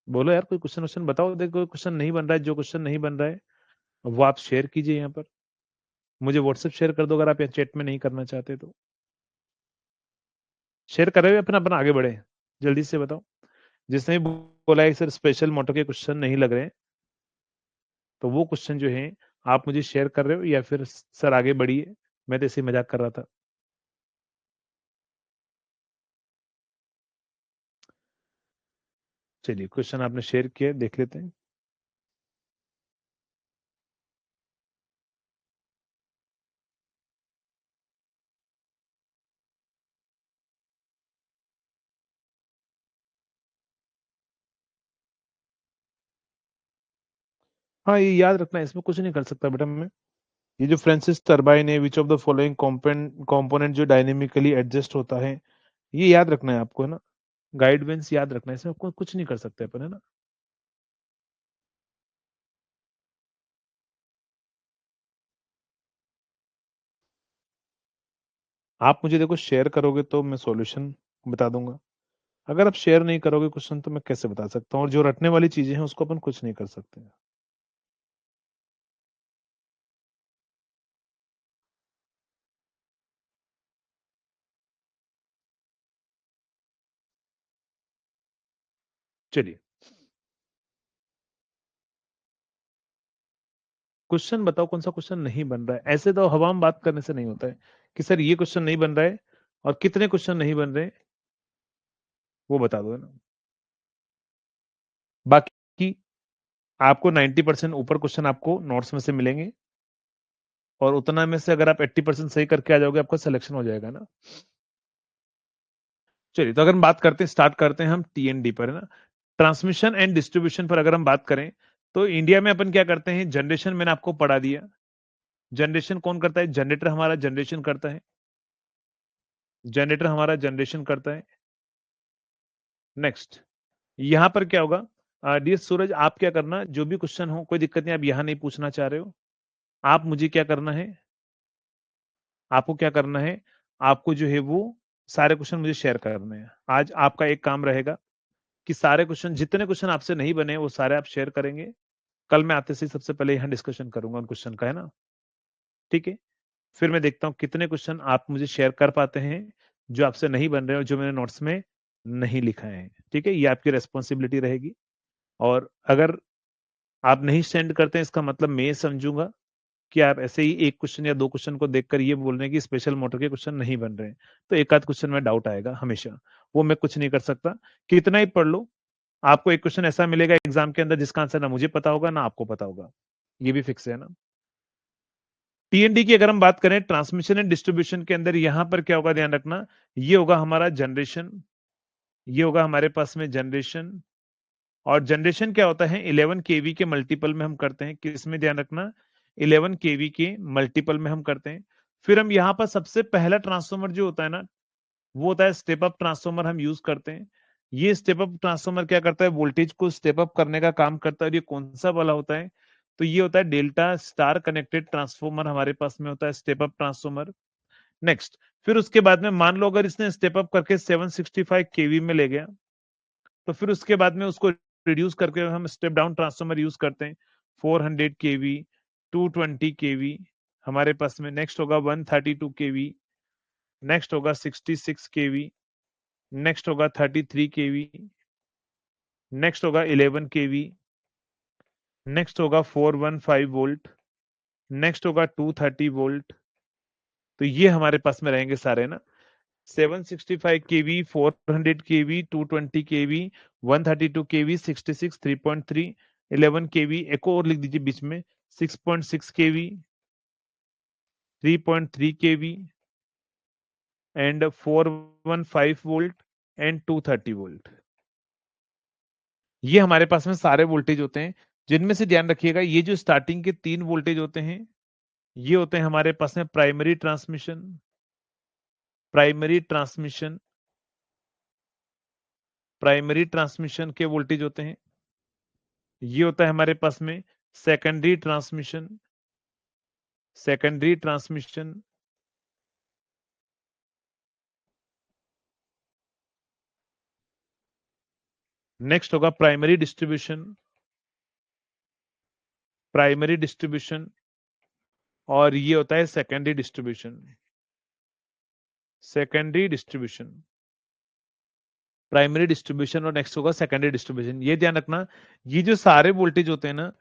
बोलो यार, कोई क्वेश्चन क्वेश्चन बताओ, देखो कोई क्वेश्चन नहीं बन रहा है, जो क्वेश्चन नहीं बन रहा है वो आप शेयर कीजिए यहाँ पर। मुझे व्हाट्सएप शेयर कर दो अगर आप यहाँ चैट में नहीं करना चाहते तो। शेयर कर रहे हो अपना अपना आगे बढ़े, जल्दी से बताओ। जिसने भी बोला है सर स्पेशल मोटर के क्वेश्चन नहीं लग रहे हैं, तो वो क्वेश्चन जो है आप मुझे शेयर कर रहे हो या फिर सर आगे बढ़िए, मैं तो ऐसे ही मजाक कर रहा था। चलिए, क्वेश्चन आपने शेयर किया, देख लेते हैं। हाँ, ये याद रखना है, इसमें कुछ नहीं कर सकता बेटा मैं। ये जो फ्रांसिस टरबाइन है, which of the following component जो डायनेमिकली एडजस्ट होता है, ये याद रखना है आपको, है ना। गाइड वेंस याद रखना है, इसमें आपको कुछ नहीं कर सकते अपन, है ना। आप मुझे देखो शेयर करोगे तो मैं सॉल्यूशन बता दूंगा। अगर आप शेयर नहीं करोगे क्वेश्चन तो मैं कैसे बता सकता हूँ? और जो रटने वाली चीजें हैं उसको अपन कुछ नहीं कर सकते। चलिए, क्वेश्चन बताओ कौन सा क्वेश्चन नहीं बन रहा है? ऐसे तो हवा में बात करने से नहीं होता है कि सर ये क्वेश्चन नहीं बन रहा है, और कितने क्वेश्चन नहीं बन रहे वो बता दो, है ना। बाकी आपको 90% ऊपर क्वेश्चन आपको नोट्स में से मिलेंगे, और उतना में से अगर आप 80% सही करके आ जाओगे आपका सिलेक्शन हो जाएगा ना। चलिए, तो अगर हम बात करते हैं, स्टार्ट करते हैं हम टीएनडी पर, है ना। ट्रांसमिशन एंड डिस्ट्रीब्यूशन पर अगर हम बात करें, तो इंडिया में अपन क्या करते हैं, जनरेशन मैंने आपको पढ़ा दिया। जनरेशन कौन करता है? जनरेटर हमारा जनरेशन करता है। जनरेटर हमारा जनरेशन करता है। नेक्स्ट, यहां पर क्या होगा? डियर सूरज, आप क्या करना, जो भी क्वेश्चन हो, कोई दिक्कत नहीं, आप यहां नहीं पूछना चाह रहे हो, आप मुझे क्या करना है, आपको क्या करना है, आपको जो है वो सारे क्वेश्चन मुझे शेयर करने हैं। आज आपका एक काम रहेगा कि सारे क्वेश्चन, जितने क्वेश्चन आपसे नहीं बने वो सारे आप शेयर करेंगे। कल मैं आते से सबसे पहले यहाँ डिस्कशन करूंगा उन क्वेश्चन का, है ना। ठीक है, फिर मैं देखता हूँ कितने क्वेश्चन आप मुझे शेयर कर पाते हैं जो आपसे नहीं बन रहे और जो मैंने नोट्स में नहीं लिखा है। ठीक है, ये आपकी रेस्पॉन्सिबिलिटी रहेगी। और अगर आप नहीं सेंड करते हैं, इसका मतलब मैं ये समझूंगा कि आप ऐसे ही एक क्वेश्चन या दो क्वेश्चन को देखकर ये बोल रहे हैं कि स्पेशल मोटर के क्वेश्चन नहीं बन रहे हैं। तो एक आध क्वेश्चन में डाउट आएगा हमेशा, वो मैं कुछ नहीं कर सकता। कितना ही पढ़ लो, आपको एक क्वेश्चन ऐसा मिलेगा एग्जाम के अंदर जिसका आंसर ना मुझे पता होगा ना आपको पता होगा, ये भी फिक्स है ना। टीएनडी की अगर हम बात करें, ट्रांसमिशन एंड डिस्ट्रीब्यूशन के अंदर, यहां पर क्या होगा, ध्यान रखना, ये होगा हमारा जनरेशन, ये होगा हमारे पास में जनरेशन। और जनरेशन क्या होता है, 11 केवी के मल्टीपल में हम करते हैं, किसमें, ध्यान रखना, 11 केवी के मल्टीपल में हम करते हैं। फिर हम यहाँ पर सबसे पहला ट्रांसफॉर्मर जो होता है ना, वो होता है स्टेप अप ट्रांसफॉर्मर, हम यूज करते हैं। ये स्टेप अप ट्रांसफॉर्मर क्या करता है, वोल्टेज को स्टेप अप करने का काम करता है। और ये कौन सा वाला होता है, तो ये होता है डेल्टा स्टार कनेक्टेड ट्रांसफॉर्मर, हमारे पास में होता है स्टेप अप ट्रांसफॉर्मर। नेक्स्ट, फिर उसके बाद में मान लो अगर इसने स्टेप अप करके 765 केवी में ले गया, तो फिर उसके बाद में उसको रिड्यूस करके हम स्टेप डाउन ट्रांसफॉर्मर यूज करते हैं। 400 केवी, 220 केवी हमारे पास में, नेक्स्ट होगा 132 केवी, नेक्स्ट होगा 66 केवी, नेक्स्ट होगा 33 केवी, नेक्स्ट होगा 11 केवी, नेक्स्ट होगा 415 वोल्ट, नेक्स्ट होगा 230 वोल्ट। तो ये हमारे पास में रहेंगे सारे ना, 765 केवी, 400 केवी, 220 केवी, 132 केवी, 66, 3.3, 11 केवी, एक और लिख दीजिए बीच में, 6.6 केवी, 3.3 केवी एंड 415 वोल्ट एंड 230 वोल्ट। ये हमारे पास में सारे वोल्टेज होते हैं, जिनमें से ध्यान रखिएगा, ये जो स्टार्टिंग के 3 वोल्टेज होते हैं, ये होते हैं हमारे पास में primary transmission, primary transmission, primary transmission के वोल्टेज होते हैं। ये होता है हमारे पास में secondary transmission, secondary transmission. Next होगा प्राइमरी डिस्ट्रीब्यूशन, प्राइमरी डिस्ट्रीब्यूशन। और ये होता है secondary distribution, secondary distribution, primary distribution. और नेक्स्ट होगा सेकेंडरी डिस्ट्रीब्यूशन। ये ध्यान रखना, ये जो सारे वोल्टेज होते हैं ना,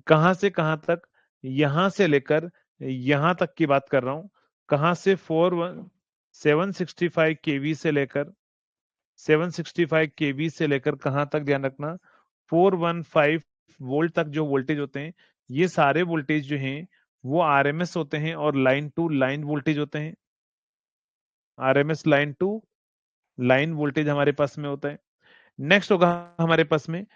कहां से कहां तक, यहां से लेकर यहां तक की बात कर रहा हूं। कहां से, 765 केवी से लेकर, 765 केवी से लेकर कहां तक, ध्यान रखना, 415 वोल्ट तक जो वोल्टेज होते हैं, ये सारे वोल्टेज जो हैं वो आरएमएस होते हैं और लाइन टू लाइन वोल्टेज होते हैं। RMS line to line voltage हमारे पास में होता है। नेक्स्ट होगा हमारे पास में,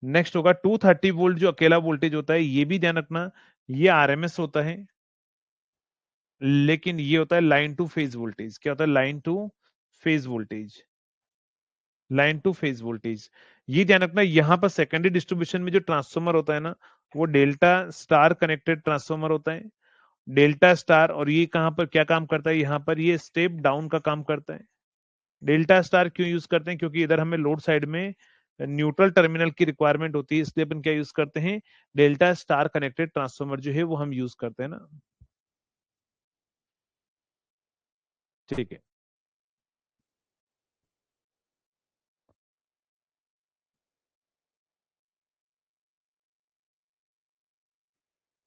नेक्स्ट होगा 230 वोल्ट जो अकेला वोल्टेज होता है, ये भी ध्यान रखना, ये आरएमएस होता है, लेकिन ये होता है लाइन टू फेज वोल्टेज। क्या होता है, line two phase voltage, line two phase voltage. ये ध्यान रखना, यहां पर सेकेंडरी डिस्ट्रीब्यूशन में जो ट्रांसफॉर्मर होता है ना, वो डेल्टा स्टार कनेक्टेड ट्रांसफॉर्मर होता है, डेल्टा स्टार। और ये कहां पर क्या काम करता है, यहाँ पर ये स्टेप डाउन का काम करता है। डेल्टा स्टार क्यों यूज करते हैं, क्योंकि इधर हमें लोड साइड में न्यूट्रल टर्मिनल की रिक्वायरमेंट होती है, इसलिए अपन क्या यूज करते हैं, डेल्टा स्टार कनेक्टेड ट्रांसफॉर्मर जो है वो हम यूज करते हैं ना। ठीक है,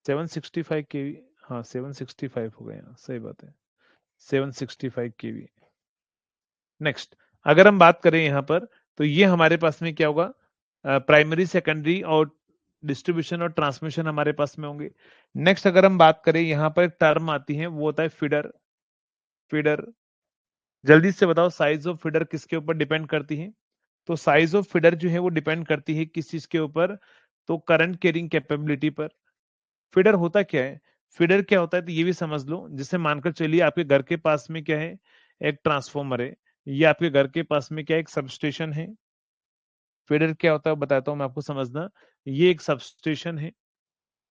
765 केवी, हाँ 765 हो गया, सही बात है, 765 केवी। नेक्स्ट, अगर हम बात करें यहां पर, तो ये हमारे पास में क्या होगा, प्राइमरी, सेकेंडरी और डिस्ट्रीब्यूशन और ट्रांसमिशन हमारे पास में होंगे। नेक्स्ट अगर हम बात करें, यहां पर एक टर्म आती है, वो होता है फीडर, फीडर। जल्दी से बताओ साइज ऑफ फीडर किसके ऊपर डिपेंड करती है? तो साइज ऑफ फीडर जो है वो डिपेंड करती है किस चीज के ऊपर? तो करंट कैरिंग कैपेबिलिटी पर। फीडर होता क्या है? फीडर क्या होता है तो ये भी समझ लो, जिससे मानकर चलिए आपके घर के पास में क्या है, एक ट्रांसफॉर्मर है, ये आपके घर के पास में क्या एक सबस्टेशन है। फीडर क्या होता है बताता हूँ मैं आपको, समझना। ये एक सबस्टेशन है,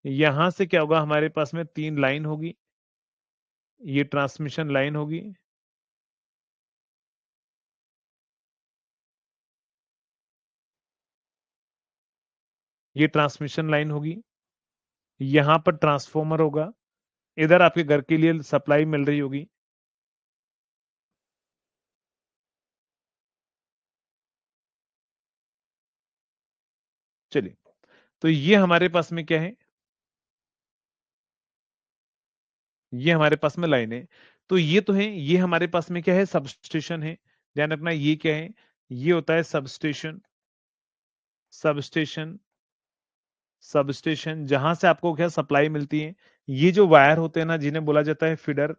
यहां से क्या होगा हमारे पास में 3 लाइन होगी, ये ट्रांसमिशन लाइन होगी, ये ट्रांसमिशन लाइन होगी, यहाँ पर ट्रांसफॉर्मर होगा, इधर आपके घर के लिए सप्लाई मिल रही होगी। चलिए, तो ये हमारे पास में क्या है, ये हमारे पास में लाइन है। तो ये तो है, ये हमारे पास में क्या है, सबस्टेशन है। ध्यान रखना ये क्या है, ये होता है सबस्टेशन। सबस्टेशन, सबस्टेशन जहां से आपको क्या सप्लाई मिलती है। ये जो वायर होते हैं ना, जिन्हें बोला जाता है फीडर,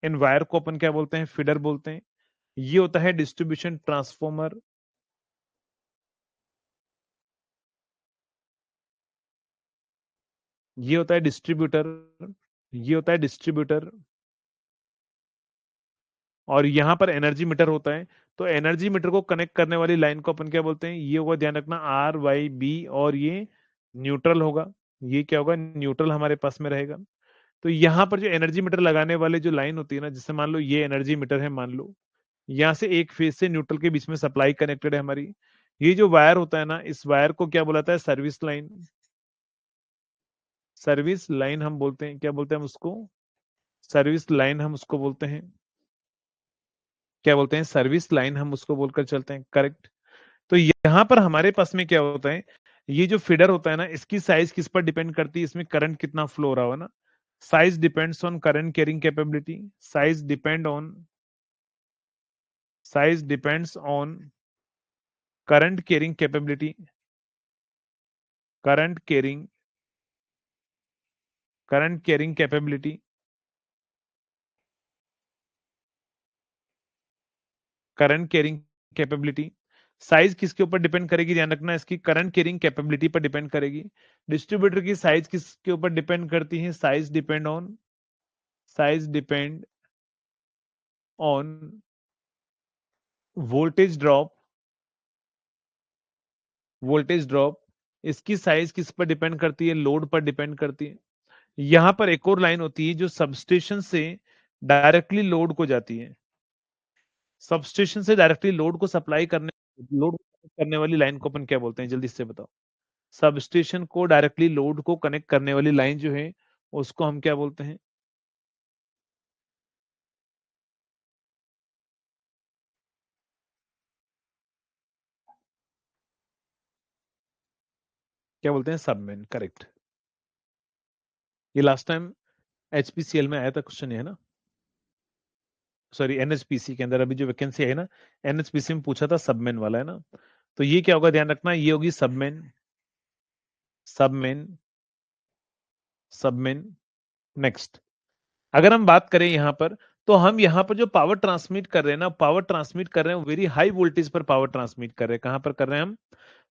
इन वायर को अपन क्या बोलते हैं, फीडर बोलते हैं। ये होता है डिस्ट्रीब्यूशन ट्रांसफॉर्मर, ये होता है डिस्ट्रीब्यूटर, ये होता है डिस्ट्रीब्यूटर, और यहाँ पर एनर्जी मीटर होता है। तो एनर्जी मीटर को कनेक्ट करने वाली लाइन को अपन क्या बोलते हैं, ये होगा, ध्यान रखना, आर वाई बी, और ये न्यूट्रल होगा। ये क्या होगा, न्यूट्रल हमारे पास में रहेगा। तो यहाँ पर जो एनर्जी मीटर लगाने वाले जो लाइन होती है ना, जैसे मान लो ये एनर्जी मीटर है, मान लो यहाँ से एक फेज से न्यूट्रल के बीच में सप्लाई कनेक्टेड है हमारी। ये जो वायर होता है ना, इस वायर को क्या बुलाता है, सर्विस लाइन। सर्विस लाइन हम बोलते हैं, क्या बोलते हैं हम उसको, सर्विस लाइन हम उसको बोलते हैं। क्या बोलते हैं, सर्विस लाइन हम उसको बोलकर चलते हैं, करेक्ट। तो यहाँ पर हमारे पास में क्या होता है, ये जो फीडर होता है ना, इसकी साइज किस पर डिपेंड करती है, इसमें करंट कितना फ्लो हो रहा हो ना। Size depends on current carrying capability. Size depend on, size depends on current carrying capability. Current carrying, current carrying capability, current carrying capability. Size किसके ऊपर डिपेंड करेगी, ध्यान रखना, इसकी करंट कैरिंग कैपेबिलिटी पर डिपेंड करेगी। डिस्ट्रीब्यूटर की साइज किसके ऊपर डिपेंड करती है, size depend on, size depend on voltage drop, voltage drop. इसकी साइज किस पर डिपेंड करती है, लोड पर डिपेंड करती है। यहां पर एक और लाइन होती है जो सबस्टेशन से डायरेक्टली लोड को जाती है। सबस्टेशन से डायरेक्टली लोड को सप्लाई करने, लोड करने वाली लाइन को अपन क्या बोलते हैं, जल्दी से बताओ। सबस्टेशन को डायरेक्टली लोड को कनेक्ट करने वाली लाइन जो है, उसको हम क्या बोलते हैं, क्या बोलते हैं, सबमेन, करेक्ट। ये लास्ट टाइम एचपीसीएल में आया था क्वेश्चन, है ना, सॉरी एनएचपीसी के अंदर अभी जो वैकेंसी है ना, एनएचपीसी में पूछा था, सबमेन वाला, है ना। तो ये क्या होगा, ध्यान रखना, ये होगी सबमेन, सबमेन, सबमेन। नेक्स्ट, अगर हम बात करें यहां पर, तो हम यहां पर जो पावर ट्रांसमिट कर रहे हैं ना, पावर ट्रांसमिट कर रहे हैं वेरी हाई वोल्टेज पर पावर ट्रांसमिट कर रहे हैं। कहां पर कर रहे हैं हम,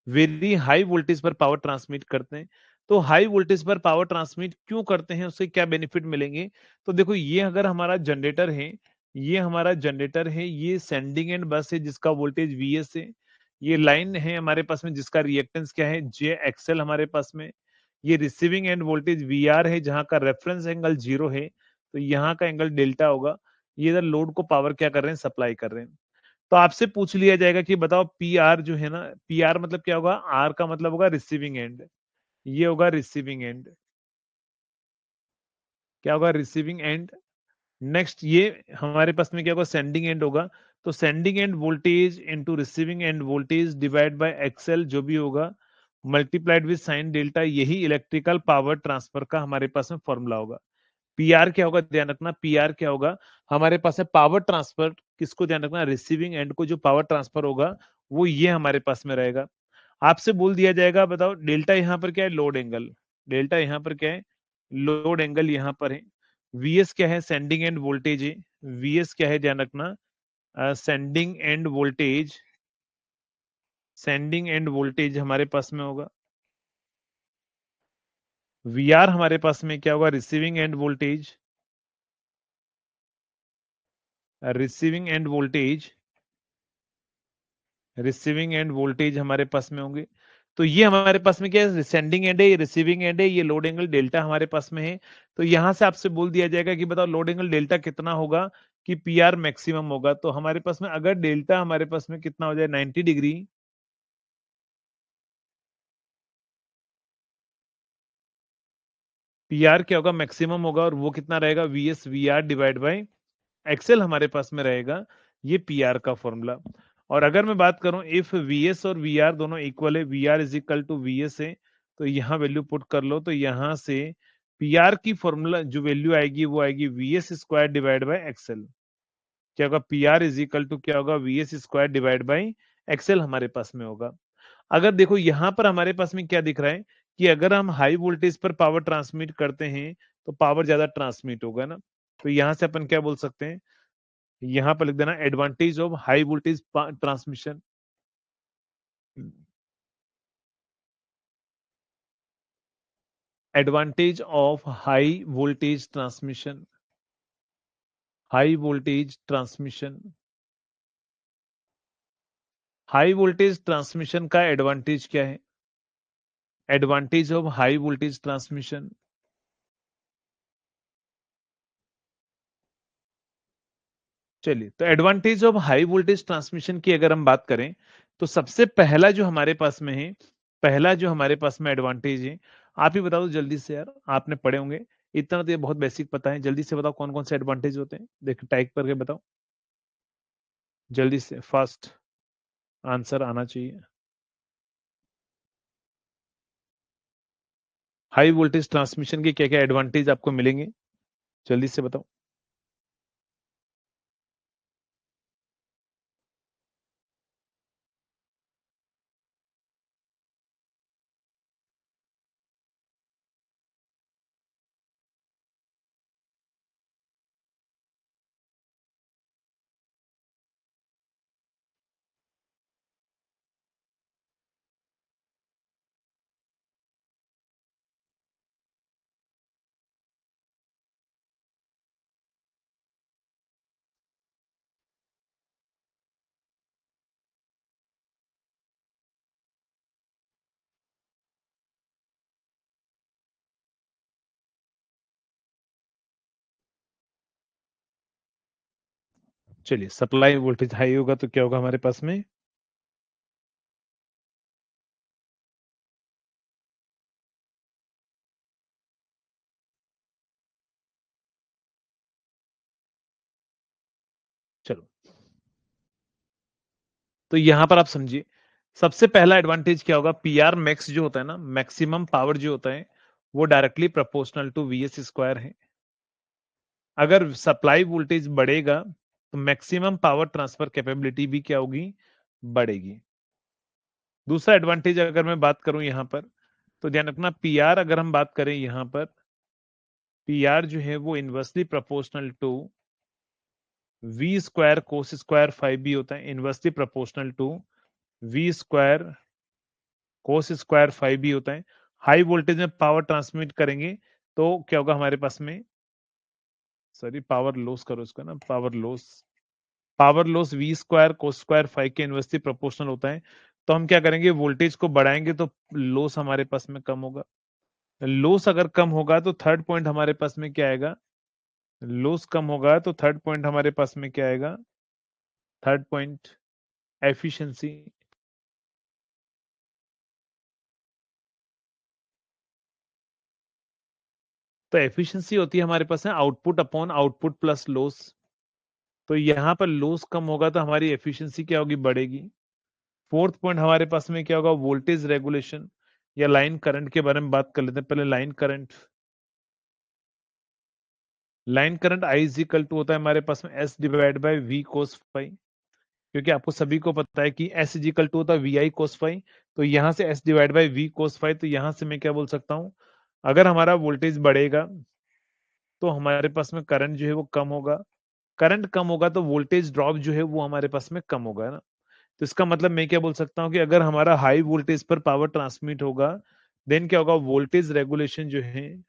वेरी हाई वोल्टेज पर पावर ट्रांसमिट करते हैं। तो हाई वोल्टेज पर पावर ट्रांसमिट क्यों करते हैं, उससे क्या बेनिफिट मिलेंगे? तो देखो, ये अगर हमारा जनरेटर है, ये हमारा जनरेटर है, ये सेंडिंग एंड बस है जिसका वोल्टेज वीएस है। ये लाइन है हमारे पास में जिसका रिएक्टेंस क्या है, जे एक्सएल हमारे पास में। ये receiving end voltage V R है जहां का रेफरेंस एंगल 0 है, तो यहाँ का एंगल डेल्टा होगा। ये इधर लोड को पावर क्या कर रहे हैं, सप्लाई कर रहे हैं। तो आपसे पूछ लिया जाएगा कि बताओ पी आर जो है ना, पी आर मतलब क्या होगा, आर का मतलब होगा रिसीविंग एंड, ये होगा रिसीविंग एंड। क्या होगा, रिसीविंग एंड। नेक्स्ट, ये हमारे पास में क्या होगा, सेंडिंग एंड होगा। तो sending end voltage into receiving end voltage divide by XL जो भी होगा, मल्टीप्लाइड विद साइन डेल्टा, यही इलेक्ट्रिकल पावर ट्रांसफर का हमारे पास में फॉर्मूला होगा। पीआर क्या होगा, ध्यान रखना, पीआर क्या होगा, हमारे पास है पावर ट्रांसफर, किसको ध्यान रखना, रिसीविंग एंड को जो पावर ट्रांसफर होगा, वो ये हमारे पास में रहेगा। आपसे बोल दिया जाएगा, बताओ डेल्टा यहाँ पर क्या है, लोड एंगल। डेल्टा यहाँ पर क्या है, लोड एंगल यहाँ पर है। वीएस क्या है, सेंडिंग एंड वोल्टेज है। वीएस क्या है, ध्यान रखना, सेंडिंग एंड वोल्टेज हमारे पास में होगा। वीआर हमारे पास में क्या होगा, receiving end voltage, receiving end voltage हमारे पास में होंगे। तो ये हमारे पास में क्या है, सेंडिंग एंड है, ये रिसीविंग एंड है, ये लोड एंगल डेल्टा हमारे पास में है। तो यहां से आपसे बोल दिया जाएगा कि बताओ लोड एंगल डेल्टा कितना होगा कि पी आर मैक्सिमम होगा। तो हमारे पास में अगर डेल्टा हमारे पास में कितना हो जाए 90 डिग्री, पी आर क्या होगा, मैक्सिमम होगा, और वो कितना रहेगा, V S V R divide by XL हमारे पास में रहेगा। ये पी आर का फॉर्मूला। और अगर मैं बात करूं इफ वी एस और वी आर दोनों इक्वल है, V R is equal to V S है, तो यहाँ वैल्यू पुट कर लो। तो यहाँ से पी आर की फॉर्मूला जो वैल्यू आएगी वो आएगी V S square divide by XL. क्या होगा, P R is equal to क्या होगा, V S square divide by XL हमारे पास में होगा। अगर देखो यहां पर हमारे पास में क्या दिख रहा है कि अगर हम हाई वोल्टेज पर पावर ट्रांसमिट करते हैं तो पावर ज्यादा ट्रांसमिट होगा ना। तो यहां से अपन क्या बोल सकते हैं, यहां पर लिख देना advantage of high voltage transmission. Advantage of high voltage transmission, high voltage transmission, high voltage transmission का एडवांटेज क्या है, advantage of high voltage transmission. चलिए, तो advantage of high voltage transmission की अगर हम बात करें तो सबसे पहला जो हमारे पास में है, पहला जो हमारे पास में एडवांटेज है, आप ही बता दो जल्दी से यार, आपने पढ़े होंगे, इतना तो ये बहुत बेसिक पता है, जल्दी से बताओ कौन कौन से एडवांटेज होते हैं, देखो टाइप करके बताओ जल्दी से, फास्ट आंसर आना चाहिए। हाई वोल्टेज ट्रांसमिशन के क्या क्या एडवांटेज आपको मिलेंगे, जल्दी से बताओ। चलिए, सप्लाई वोल्टेज हाई होगा तो क्या होगा हमारे पास में, चलो तो यहां पर आप समझिए, सबसे पहला एडवांटेज क्या होगा, पी आर मैक्स जो होता है ना, मैक्सिमम पावर जो होता है वो directly proportional to V S square है। अगर सप्लाई वोल्टेज बढ़ेगा तो मैक्सिमम पावर ट्रांसफर कैपेबिलिटी भी क्या होगी, बढ़ेगी। दूसरा एडवांटेज अगर मैं बात करूं यहां पर, तो ध्यान रखना पी आर अगर हम बात करें यहां पर, पी आर जो है वो inversely proportional to V square cos square phi भी होता है, inversely proportional to V square cos square phi भी होता है। हाई वोल्टेज में पावर ट्रांसमिट करेंगे तो क्या होगा हमारे पास में, सॉरी पावर लॉस करो इसका ना, power loss V square cos square phi के इनवर्सली प्रोपोर्शनल होता है। तो हम क्या करेंगे, वोल्टेज को बढ़ाएंगे तो लॉस हमारे पास में कम होगा। लॉस अगर कम होगा तो थर्ड पॉइंट हमारे पास में क्या आएगा, लॉस कम होगा तो थर्ड पॉइंट हमारे पास में क्या आएगा, थर्ड पॉइंट एफिशिएंसी। तो एफिशिएंसी होती है हमारे पास है output upon output plus loss. तो यहां पर लॉस कम होगा तो हमारी एफिशिएंसी क्या होगी, बढ़ेगी। फोर्थ पॉइंट हमारे पास में क्या होगा, वोल्टेज रेगुलेशन या लाइन करंट के बारे में बात कर लेते हैं पहले। Line current, line current I is equal to होता है हमारे पास में S divide by V cos phi, क्योंकि आपको सभी को पता है कि एस इज इक्वल टू होता है वी आई कोस फाई। तो यहां से S divide by V cos phi, तो यहां से मैं क्या बोल सकता हूं, अगर हमारा वोल्टेज बढ़ेगा तो हमारे पास में करंट जो है वो कम होगा, करंट कम होगा तो वोल्टेज ड्रॉप जो है वो हमारे पास में कम होगा, है ना? तो इसका मतलब मैं क्या बोल सकता हूँ कि अगर हमारा हाई वोल्टेज पर पावर ट्रांसमिट होगा, देन क्या होगा, वोल्टेज रेगुलेशन जो है,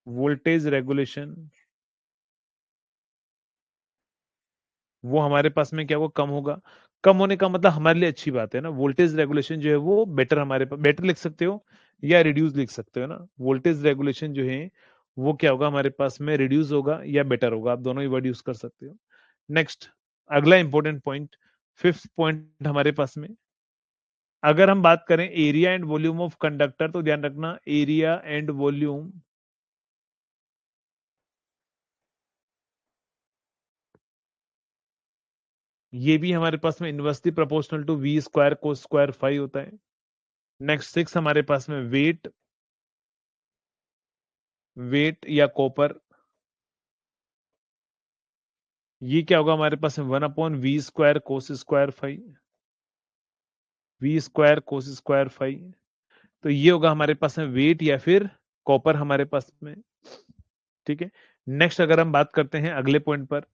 वोल्टेज रेगुलेशन वो हमारे पास में क्या होगा, कम होगा। कम होने का मतलब हमारे लिए अच्छी बात है ना, वोल्टेज रेगुलेशन जो है वो बेटर, हमारे पास बेटर लिख सकते हो या रिड्यूस लिख सकते हो ना। वोल्टेज रेगुलेशन जो है वो क्या होगा हमारे पास में, रिड्यूस होगा या बेटर होगा, आप दोनों ही वर्ड यूज कर सकते हो। नेक्स्ट, अगला इंपॉर्टेंट पॉइंट, फिफ्थ पॉइंट हमारे पास में, अगर हम बात करें area and volume of conductor, तो ध्यान रखना एरिया एंड वॉल्यूम ये भी हमारे पास में inversely proportional to V square cos square phi होता है। नेक्स्ट सिक्स हमारे पास में वेट, वेट या कॉपर, ये क्या होगा हमारे पास में 1/v² cos square phi, v² cos square phi. तो ये होगा हमारे पास में वेट या फिर कॉपर हमारे पास में। ठीक है, नेक्स्ट अगर हम बात करते हैं अगले पॉइंट पर,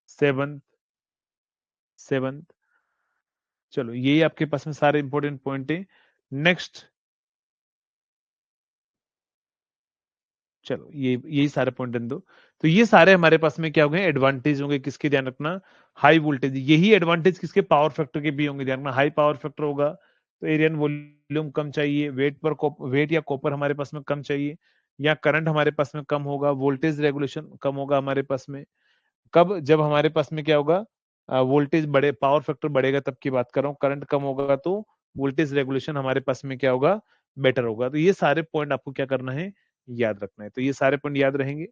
सेवन, सेवन, चलो यही आपके पास में सारे इंपॉर्टेंट पॉइंट है। नेक्स्ट, चलो ये यही सारे पॉइंट दो। तो ये सारे हमारे पास में क्या हो गए, एडवांटेज होंगे किसके, ध्यान रखना, हाई वोल्टेज। यही एडवांटेज किसके, पावर फैक्टर के भी होंगे, ध्यान रखना हाई पावर फैक्टर होगा तो एरिया एंड वॉल्यूम कम चाहिए, वेट पर वेट या कॉपर हमारे पास में कम चाहिए, या करंट हमारे पास में कम होगा, वोल्टेज रेगुलेशन कम होगा हमारे पास में। कब, जब हमारे पास में क्या होगा, वोल्टेज बढ़े, पावर फैक्टर बढ़ेगा तब की बात कर रहा हूँ, करंट कम होगा तो वोल्टेज रेगुलेशन हमारे पास में क्या होगा, बेटर होगा। तो ये सारे पॉइंट आपको क्या करना है, याद रखना है। तो ये सारे पॉइंट याद रहेंगे।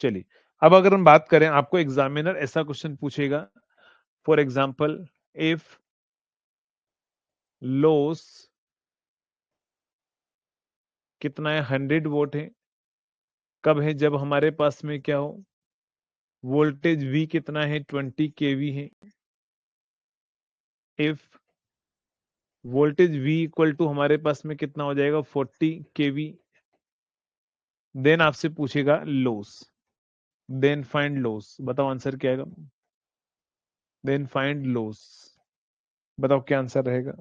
चलिए, अब अगर हम बात करें, आपको एग्जामिनर ऐसा क्वेश्चन पूछेगा, फॉर एग्जाम्पल, इफ लॉस कितना है, 100 वोल्ट है, कब है, जब हमारे पास में क्या हो, वोल्टेज V कितना है, 20 kV है। If voltage V equal to हमारे पास में कितना हो जाएगा, 40 kV, देन आपसे पूछेगा लॉस, देन फाइंड लॉस, बताओ आंसर क्या आएगा, देन फाइंड लॉस, बताओ क्या आंसर रहेगा।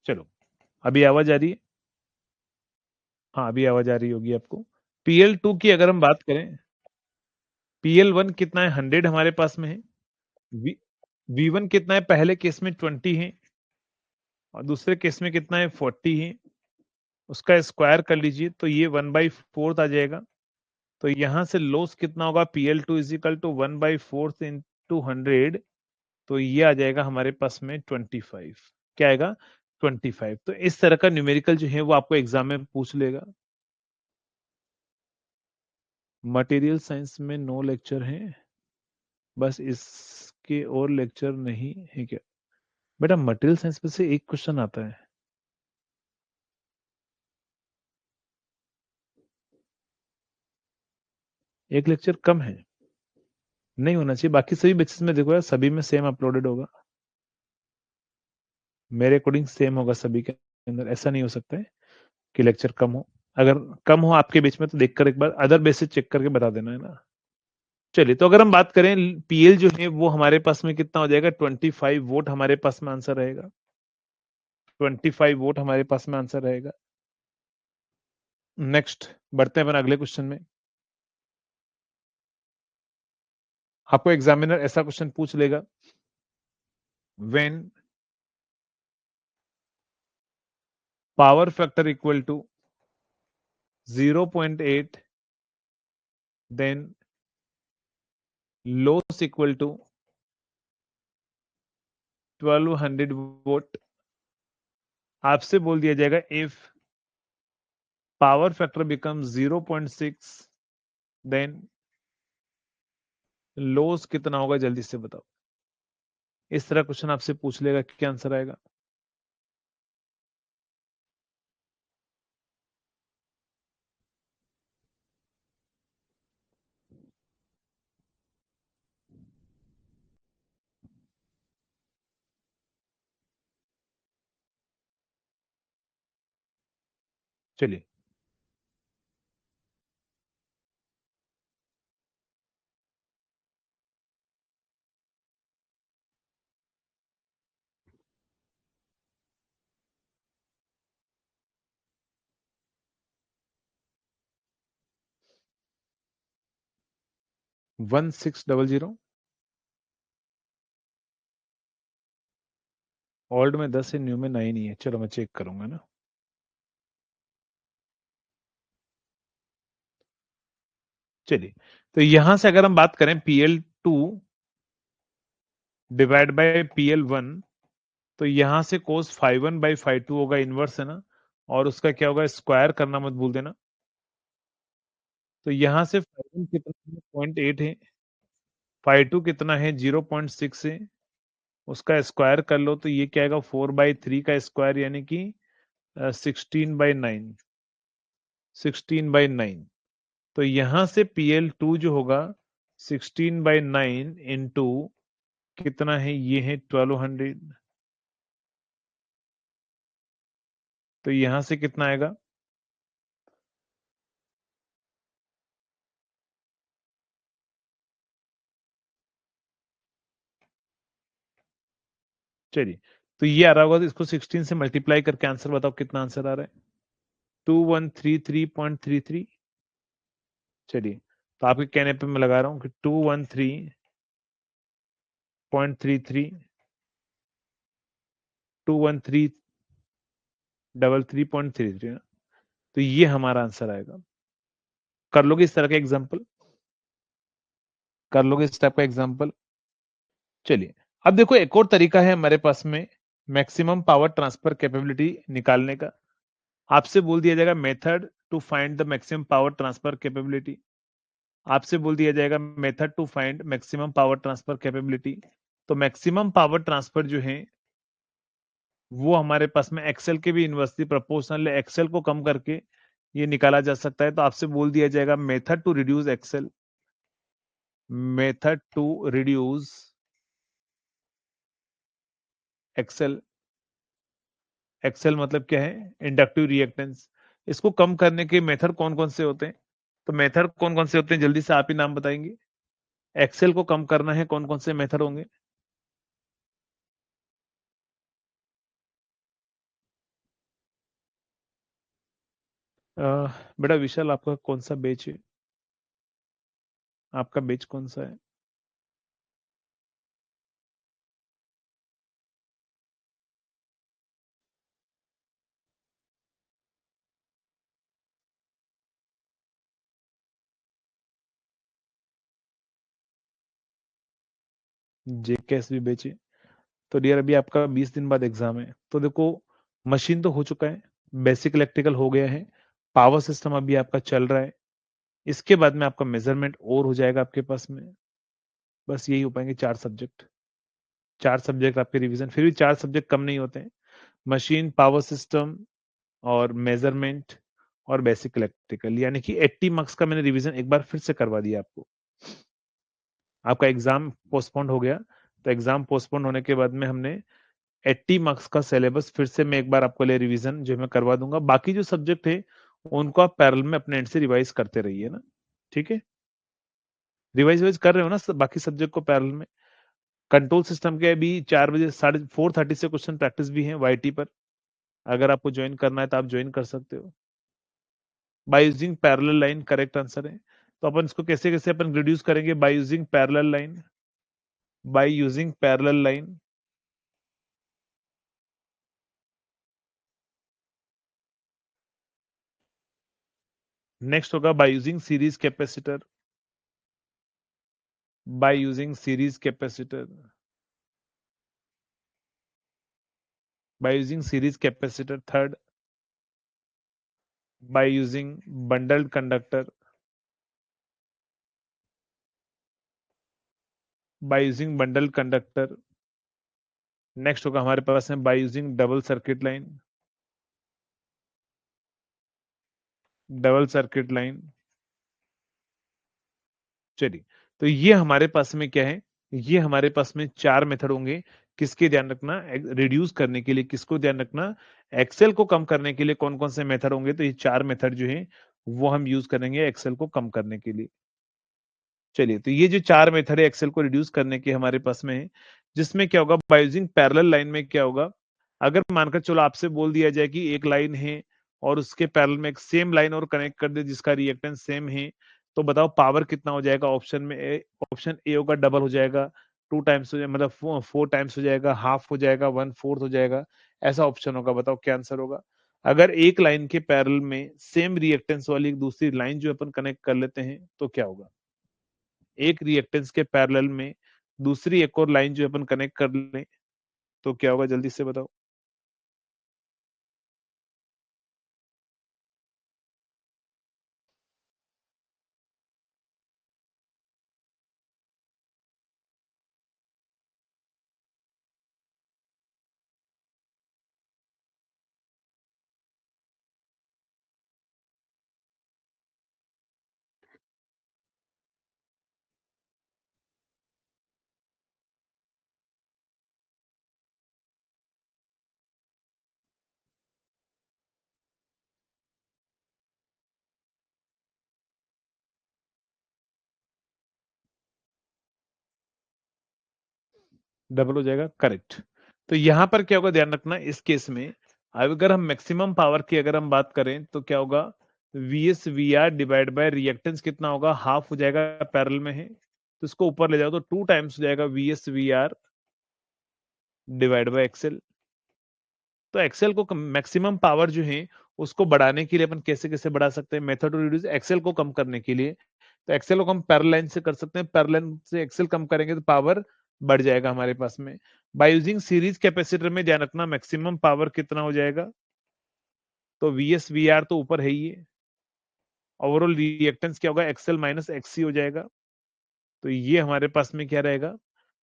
चलो, अभी आवाज आ रही है, हाँ अभी आवाज आ रही होगी आपको। PL2 की अगर हम बात करें, PL1 कितना है, 100 हमारे पास में है, V1 कितना है, पहले केस में 20 है और दूसरे केस में कितना है, 40 है। उसका स्क्वायर कर लीजिए तो ये 1/4 आ जाएगा। तो यहां से लॉस कितना होगा, PL2 इजिकल टू 1/4 इंटू 100। तो ये आ जाएगा हमारे पास में 25। क्या आएगा, 25। तो इस तरह का न्यूमेरिकल जो है वो आपको एग्जाम में पूछ लेगा। मटेरियल साइंस में 9 लेक्चर हैं, बस इसके और लेक्चर नहीं है क्या? बेटा मटेरियल साइंस में से एक क्वेश्चन आता है। एक लेक्चर कम है, नहीं होना चाहिए। बाकी सभी बैचेस में देखो यार, सभी में सेम अपलोडेड होगा, मेरे अकॉर्डिंग सेम होगा सभी के अंदर। ऐसा नहीं हो सकता है कि लेक्चर कम हो। अगर कम हो आपके बीच में तो देखकर एक बार अदर बेसिस चेक करके बता देना है ना। चलिए, तो अगर हम बात करें PL जो है वो हमारे पास में कितना हो जाएगा, 25 वोट हमारे पास में आंसर रहेगा। 25 वोट हमारे पास में आंसर रहेगा। नेक्स्ट बढ़ते हैं अपन अगले क्वेश्चन में। आपको एग्जामिनर ऐसा क्वेश्चन पूछ लेगा, when power factor equal to 0.8 then loss equal to 1200 watt. आपसे बोल दिया जाएगा if power factor become 0.6 then loss कितना होगा, जल्दी से बताओ। इस तरह क्वेश्चन आपसे पूछ लेगा, क्या आंसर आएगा? चलिए, वन 600। ओल्ड में 10 है, न्यू में 9 ही है। चलो मैं चेक करूंगा ना। चलिए, तो यहां से अगर हम बात करें PL2 डिवाइड बाय PL1, तो यहां से कोस 5/2 होगा, इनवर्स है ना। और उसका क्या होगा, स्क्वायर करना मत भूल देना। तो यहां से 5 कितना है, 0.8 है। 5 कितना है, 0.6 है। उसका स्क्वायर कर लो तो ये क्या आएगा, 4/3 का स्क्वायर, यानी कि 16/9। 16/9। तो यहां से PL2 जो होगा 16/9 इंटू कितना है, ये है 1200। तो यहां से कितना आएगा, चलिए, तो ये आ रहा होगा, तो इसको 16 से मल्टीप्लाई करके आंसर बताओ कितना आंसर आ रहा है, 2133.33। चलिए, तो आपके कहने पे मैं लगा रहा हूं कि 213.33, 21333.33 ना। तो ये हमारा आंसर आएगा। कर लोगे इस तरह का एग्जाम्पल? कर लोगे इस टाइप का एग्जाम्पल? चलिए, अब देखो एक और तरीका है हमारे पास में मैक्सिमम पावर ट्रांसफर कैपेबिलिटी निकालने का। आपसे बोल दिया जाएगा method to find the maximum power transfer capability. आपसे बोल दिया जाएगा method to find maximum power transfer capability. तो मैक्सिमम पावर ट्रांसफर जो है वो हमारे पास में एक्सेल के भी इन्वर्सली प्रोपोर्शनल है। एक्सेल को कम करके ये निकाला जा सकता है। तो आपसे बोल दिया जाएगा method to reduce XL. Method to reduce XL. XL मतलब क्या है, इंडक्टिव रिएक्टेंस। इसको कम करने के मेथड कौन कौन से होते हैं? तो मेथड कौन कौन से होते हैं, जल्दी से आप ही नाम बताएंगे। एक्सेल को कम करना है, कौन कौन से मेथड होंगे? बेटा विशाल, आपका कौन सा बेच है? आपका बेच कौन सा है? जेकेएस भी बेचे। तो डियर अभी आपका 20 दिन बाद एग्जाम है, तो देखो मशीन तो हो चुका है, बेसिक इलेक्ट्रिकल हो गया है, पावर सिस्टम अभी आपका चल रहा है, इसके बाद में आपका मेजरमेंट और हो जाएगा आपके पास में। बस यही हो पाएंगे 4 सब्जेक्ट। 4 सब्जेक्ट आपके रिवीजन, फिर भी 4 सब्जेक्ट कम नहीं होते हैं। मशीन, पावर सिस्टम और मेजरमेंट और बेसिक इलेक्ट्रिकल, यानी कि 80 मार्क्स का मैंने रिवीजन एक बार फिर से करवा दिया आपको। आपका एग्जाम पोस्टपोन्ड हो गया, तो एग्जाम पोस्टपोन्ड होने के बाद में हमने 80 मार्क्स का सिलेबस फिर से मैं एक बार आपको लिए रिवीजन जो मैं करवा दूंगा। बाकी जो सब्जेक्ट है उनको आप पैरेलल में अपने एंड से रिवाइज करते रहिए ना, ठीक है। रिवाइज कर रहे हो ना बाकी सब्जेक्ट को पैरेलल में। कंट्रोल सिस्टम के अभी 4 बजे 4:30 से क्वेश्चन प्रैक्टिस भी है वाईटी पर, अगर आपको ज्वाइन करना है तो आप ज्वाइन कर सकते हो। By using parallel line correct answer है। तो अपन इसको कैसे कैसे अपन रिड्यूस करेंगे, by using parallel line, by using parallel line. Next होगा by using series capacitor, by using series capacitor, by using series capacitor. Third, by using bundled conductor, by using bundled conductor. Next होगा हमारे पास है by using double circuit line, double circuit line. चलिए, तो ये हमारे पास में क्या है, ये हमारे पास में 4 मेथड होंगे। किसके ध्यान रखना, रिड्यूस करने के लिए किसको ध्यान रखना, एक्सेल को कम करने के लिए कौन कौन से मेथड होंगे। तो ये 4 मेथड जो है वो हम यूज करेंगे एक्सेल को कम करने के लिए। चलिए, तो ये जो 4 मेथड है एक्सेल को रिड्यूस करने के हमारे पास में है, जिसमें क्या होगा बाय यूजिंग पैरेलल लाइन में क्या होगा, अगर मानकर चलो आपसे बोल दिया जाए कि एक लाइन है और उसके पैरेलल में एक सेम लाइन और कनेक्ट कर दे जिसका रिएक्टेंस सेम है, तो बताओ पावर कितना हो जाएगा। ऑप्शन में ऑप्शन ए होगा डबल हो जाएगा, 2 टाइम्स हो जाएगा, मतलब 4 टाइम्स हो जाएगा, हाफ हो जाएगा, 1/4 हो जाएगा, ऐसा ऑप्शन होगा। बताओ क्या आंसर होगा। अगर एक लाइन के पैरेलल में सेम रिएक्टेंस वाली एक दूसरी लाइन जो अपन कनेक्ट कर लेते हैं तो क्या होगा। एक रिएक्टेंस के पैरेलल में दूसरी एक और लाइन जो अपन कनेक्ट कर लें तो क्या होगा, जल्दी से बताओ। डबल हो जाएगा, करेक्ट। तो यहां पर क्या होगा ध्यान रखना इस केस में, अगर हम मैक्सिमम पावर की अगर हम बात करें तो क्या होगा, VS V R divide by reactance कितना होगा, हाफ हो जाएगा, पैरेलल में है तो इसको ऊपर ले जाओ तो 2 टाइम्स हो जाएगा VS V R divide by XL. तो एक्सेल को मैक्सिमम पावर जो है उसको बढ़ाने के लिए अपन कैसे कैसे बढ़ा सकते हैं, मेथड टू रिड्यूस एक्सेल को कम करने के लिए। तो एक्सेल को हम पैरेलल लाइन से कर सकते हैं, पैरेलल लाइन से एक्सेल कम करेंगे तो पावर बढ़ जाएगा हमारे पास में। बाय यूजिंग सीरीज कैपेसिटर में ध्यान रखना मैक्सिमम पावर कितना हो जाएगा, तो वीएस वी आर तो ऊपर है ही है, ओवरऑल रिएक्टेंस क्या होगा, एक्सेल माइनस एक्ससी हो जाएगा। तो ये हमारे पास में क्या रहेगा,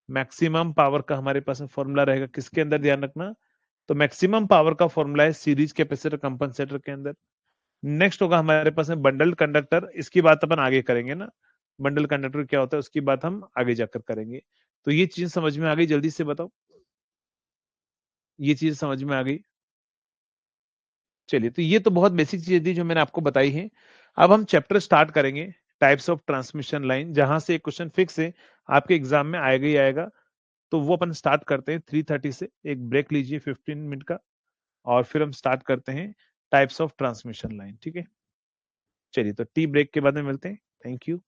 मैक्सिमम पावर का हमारे पास में फॉर्मूला रहेगा किसके अंदर, ध्यान रखना। तो मैक्सिमम पावर का फॉर्मूला है सीरीज कैपेसिटर कंपनसेटर के अंदर। नेक्स्ट होगा हमारे पास में बंडल कंडक्टर, इसकी बात अपन आगे करेंगे ना, बंडल कंडक्टर क्या होता है उसकी बात हम आगे जाकर करेंगे। तो ये चीज समझ में आ गई, जल्दी से बताओ, ये चीज समझ में आ गई। चलिए, तो ये तो बहुत बेसिक चीज थी जो मैंने आपको बताई है। अब हम चैप्टर स्टार्ट करेंगे, टाइप्स ऑफ ट्रांसमिशन लाइन, जहां से एक क्वेश्चन फिक्स है आपके एग्जाम में आएगा ही आएगा। तो वो अपन स्टार्ट करते हैं 3:30 से, एक ब्रेक लीजिए 15 मिनट का, और फिर हम स्टार्ट करते हैं टाइप्स ऑफ ट्रांसमिशन लाइन, ठीक है। चलिए, तो टी ब्रेक के बाद में मिलते हैं। Thank you.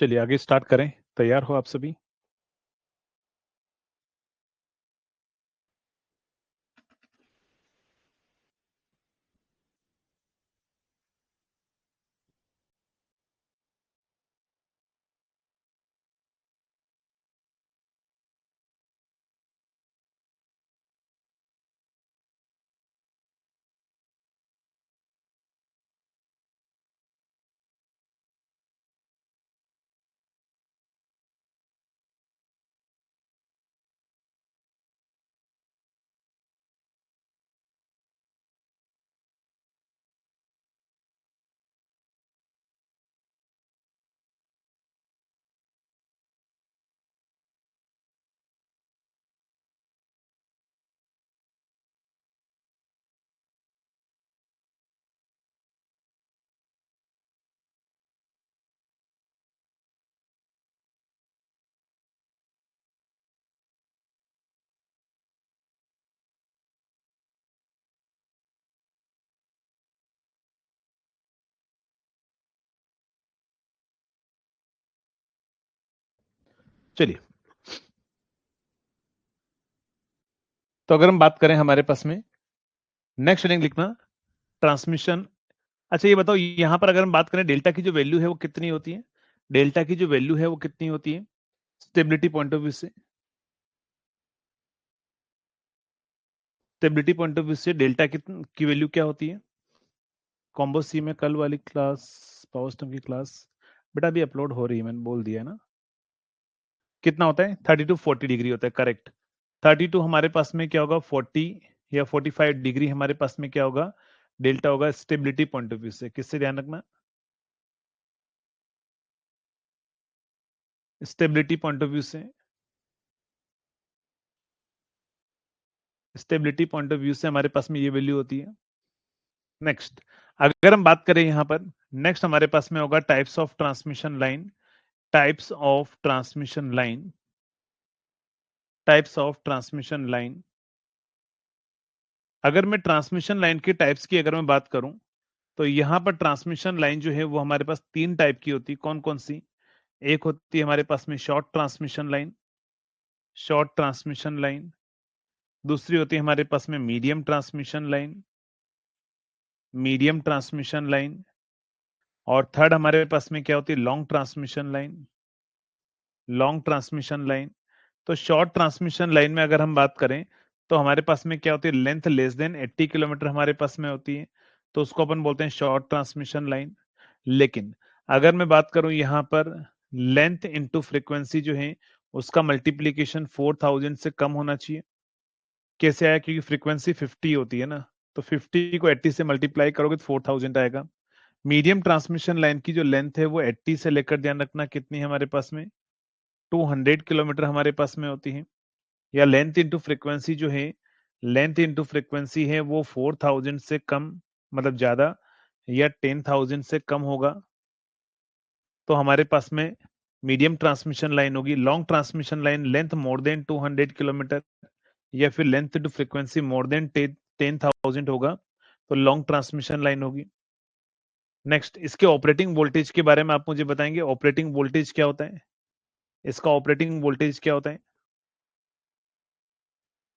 चलिए आगे स्टार्ट करें, तैयार हो आप सभी? चलिए, तो अगर हम बात करें हमारे पास में नेक्स्ट हेडिंग लिखना ट्रांसमिशन। अच्छा ये बताओ, यहां पर अगर हम बात करें डेल्टा की जो वैल्यू है वो कितनी होती है? डेल्टा की जो वैल्यू है वो कितनी होती है स्टेबिलिटी पॉइंट ऑफ व्यू से? स्टेबिलिटी पॉइंट ऑफ व्यू से डेल्टा की वैल्यू क्या होती है? कॉम्बो सी में कल वाली क्लास, पावर सिस्टम की क्लास बेटा अभी अपलोड हो रही है, मैंने बोल दिया है ना। कितना होता है? 30 टू 40 डिग्री होता है, करेक्ट। 32 हमारे पास में क्या होगा? 40 या 45 डिग्री हमारे पास में क्या होगा? डेल्टा होगा स्टेबिलिटी पॉइंट ऑफ व्यू से। किससे ध्यान रखना? स्टेबिलिटी पॉइंट ऑफ व्यू से। स्टेबिलिटी पॉइंट ऑफ व्यू से हमारे पास में ये वैल्यू होती है। नेक्स्ट, अगर हम बात करें यहां पर, नेक्स्ट हमारे पास में होगा types of transmission line. Types of transmission line. Types of transmission line. अगर मैं ट्रांसमिशन लाइन के टाइप्स की अगर मैं बात करूं, तो यहां पर ट्रांसमिशन लाइन जो है वो हमारे पास तीन टाइप की होती है। कौन कौन सी? एक होती है हमारे पास में short transmission line. Short transmission line. दूसरी होती है हमारे पास में medium transmission line. Medium transmission line. और थर्ड हमारे पास में क्या होती है? Long transmission line. Long transmission line. तो शॉर्ट ट्रांसमिशन लाइन में अगर हम बात करें, तो हमारे पास में क्या होती है? लेंथ लेस देन 80 किलोमीटर हमारे पास में होती है, तो उसको अपन बोलते हैं शॉर्ट ट्रांसमिशन लाइन। लेकिन अगर मैं बात करूं यहां पर, लेंथ इंटू फ्रीक्वेंसी जो है उसका मल्टीप्लीकेशन 4000 से कम होना चाहिए। कैसे आया? क्योंकि फ्रीक्वेंसी 50 होती है ना, तो 50 को 80 से मल्टीप्लाई करोगे तो 4000 आएगा। मीडियम ट्रांसमिशन लाइन की जो लेंथ है वो 80 से लेकर, ध्यान रखना, कितनी है हमारे पास में? 200 किलोमीटर हमारे पास में होती है। या लेंथ इंटू फ्रीक्वेंसी जो है, लेंथ इंटू फ्रीक्वेंसी है वो 4000 से कम, मतलब ज्यादा, या 10,000 से कम होगा, तो हमारे पास में मीडियम ट्रांसमिशन लाइन होगी। Long transmission line, length more than 200 kilometre या फिर length to frequency more than 10,000 होगा, तो लॉन्ग ट्रांसमिशन लाइन होगी। नेक्स्ट, इसके ऑपरेटिंग वोल्टेज के बारे में आप मुझे बताएंगे। ऑपरेटिंग वोल्टेज क्या होता है? इसका ऑपरेटिंग वोल्टेज क्या होता है?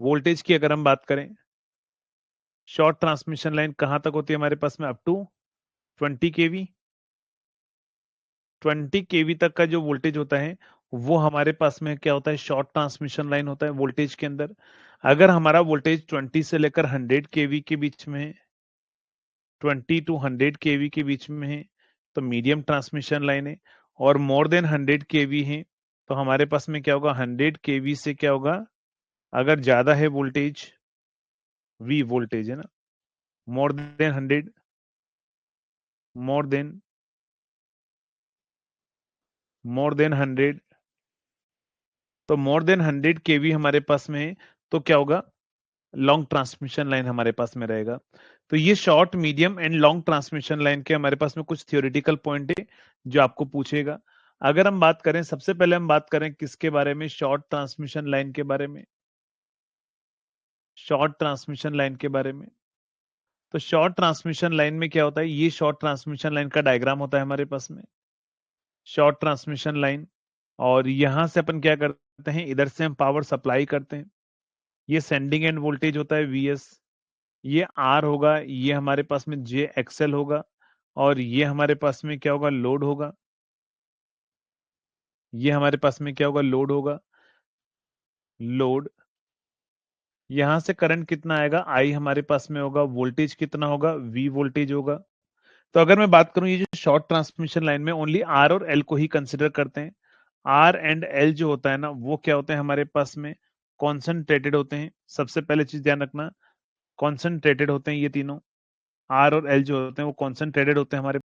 वोल्टेज की अगर हम बात करें, शॉर्ट ट्रांसमिशन लाइन कहां तक होती है हमारे पास में? Up to 20 kV। 20 kV तक का जो वोल्टेज होता है वो हमारे पास में क्या होता है? शॉर्ट ट्रांसमिशन लाइन होता है वोल्टेज के अंदर। अगर हमारा वोल्टेज 20 से लेकर 100 kV के बीच में है, 20 टू 100 kV के बीच में है, तो मीडियम ट्रांसमिशन लाइन है। और मोर देन 100 kV है, तो हमारे पास में क्या होगा? 100 kV से क्या होगा? अगर ज्यादा है वोल्टेज, वी वोल्टेज है ना, more than 100, more than, more than 100, तो मोर देन 100 kV हमारे पास में है, तो क्या होगा? लॉन्ग ट्रांसमिशन लाइन हमारे पास में रहेगा। तो ये short, medium and long transmission line के हमारे पास में कुछ थियोरेटिकल पॉइंट है जो आपको पूछेगा। अगर हम बात करें, सबसे पहले हम बात करें किसके बारे में? शॉर्ट ट्रांसमिशन लाइन के बारे में। शॉर्ट ट्रांसमिशन लाइन के बारे में। तो शॉर्ट ट्रांसमिशन लाइन में क्या होता है? ये शॉर्ट ट्रांसमिशन लाइन का डायग्राम होता है हमारे पास में। शॉर्ट ट्रांसमिशन लाइन, और यहां से अपन क्या करते हैं, इधर से हम पावर सप्लाई करते हैं। ये सेंडिंग एंड वोल्टेज होता है VS, ये R होगा, ये हमारे पास में JXL होगा, और ये हमारे पास में क्या होगा, लोड होगा। ये हमारे पास में क्या होगा, लोड होगा, लोड। यहां से करंट कितना आएगा, I हमारे पास में होगा, वोल्टेज कितना होगा, V वोल्टेज होगा। तो अगर मैं बात करूं, ये जो शॉर्ट ट्रांसमिशन लाइन में ओनली R और L को ही कंसिडर करते हैं। R एंड L जो होता है ना, वो क्या होते हैं हमारे पास में, कॉन्सेंट्रेटेड होते हैं। सबसे पहले चीज ध्यान रखना, कॉन्सेंट्रेटेड होते हैं ये तीनों। R और L जो होते हैं वो कॉन्सेंट्रेटेड होते हैं हमारे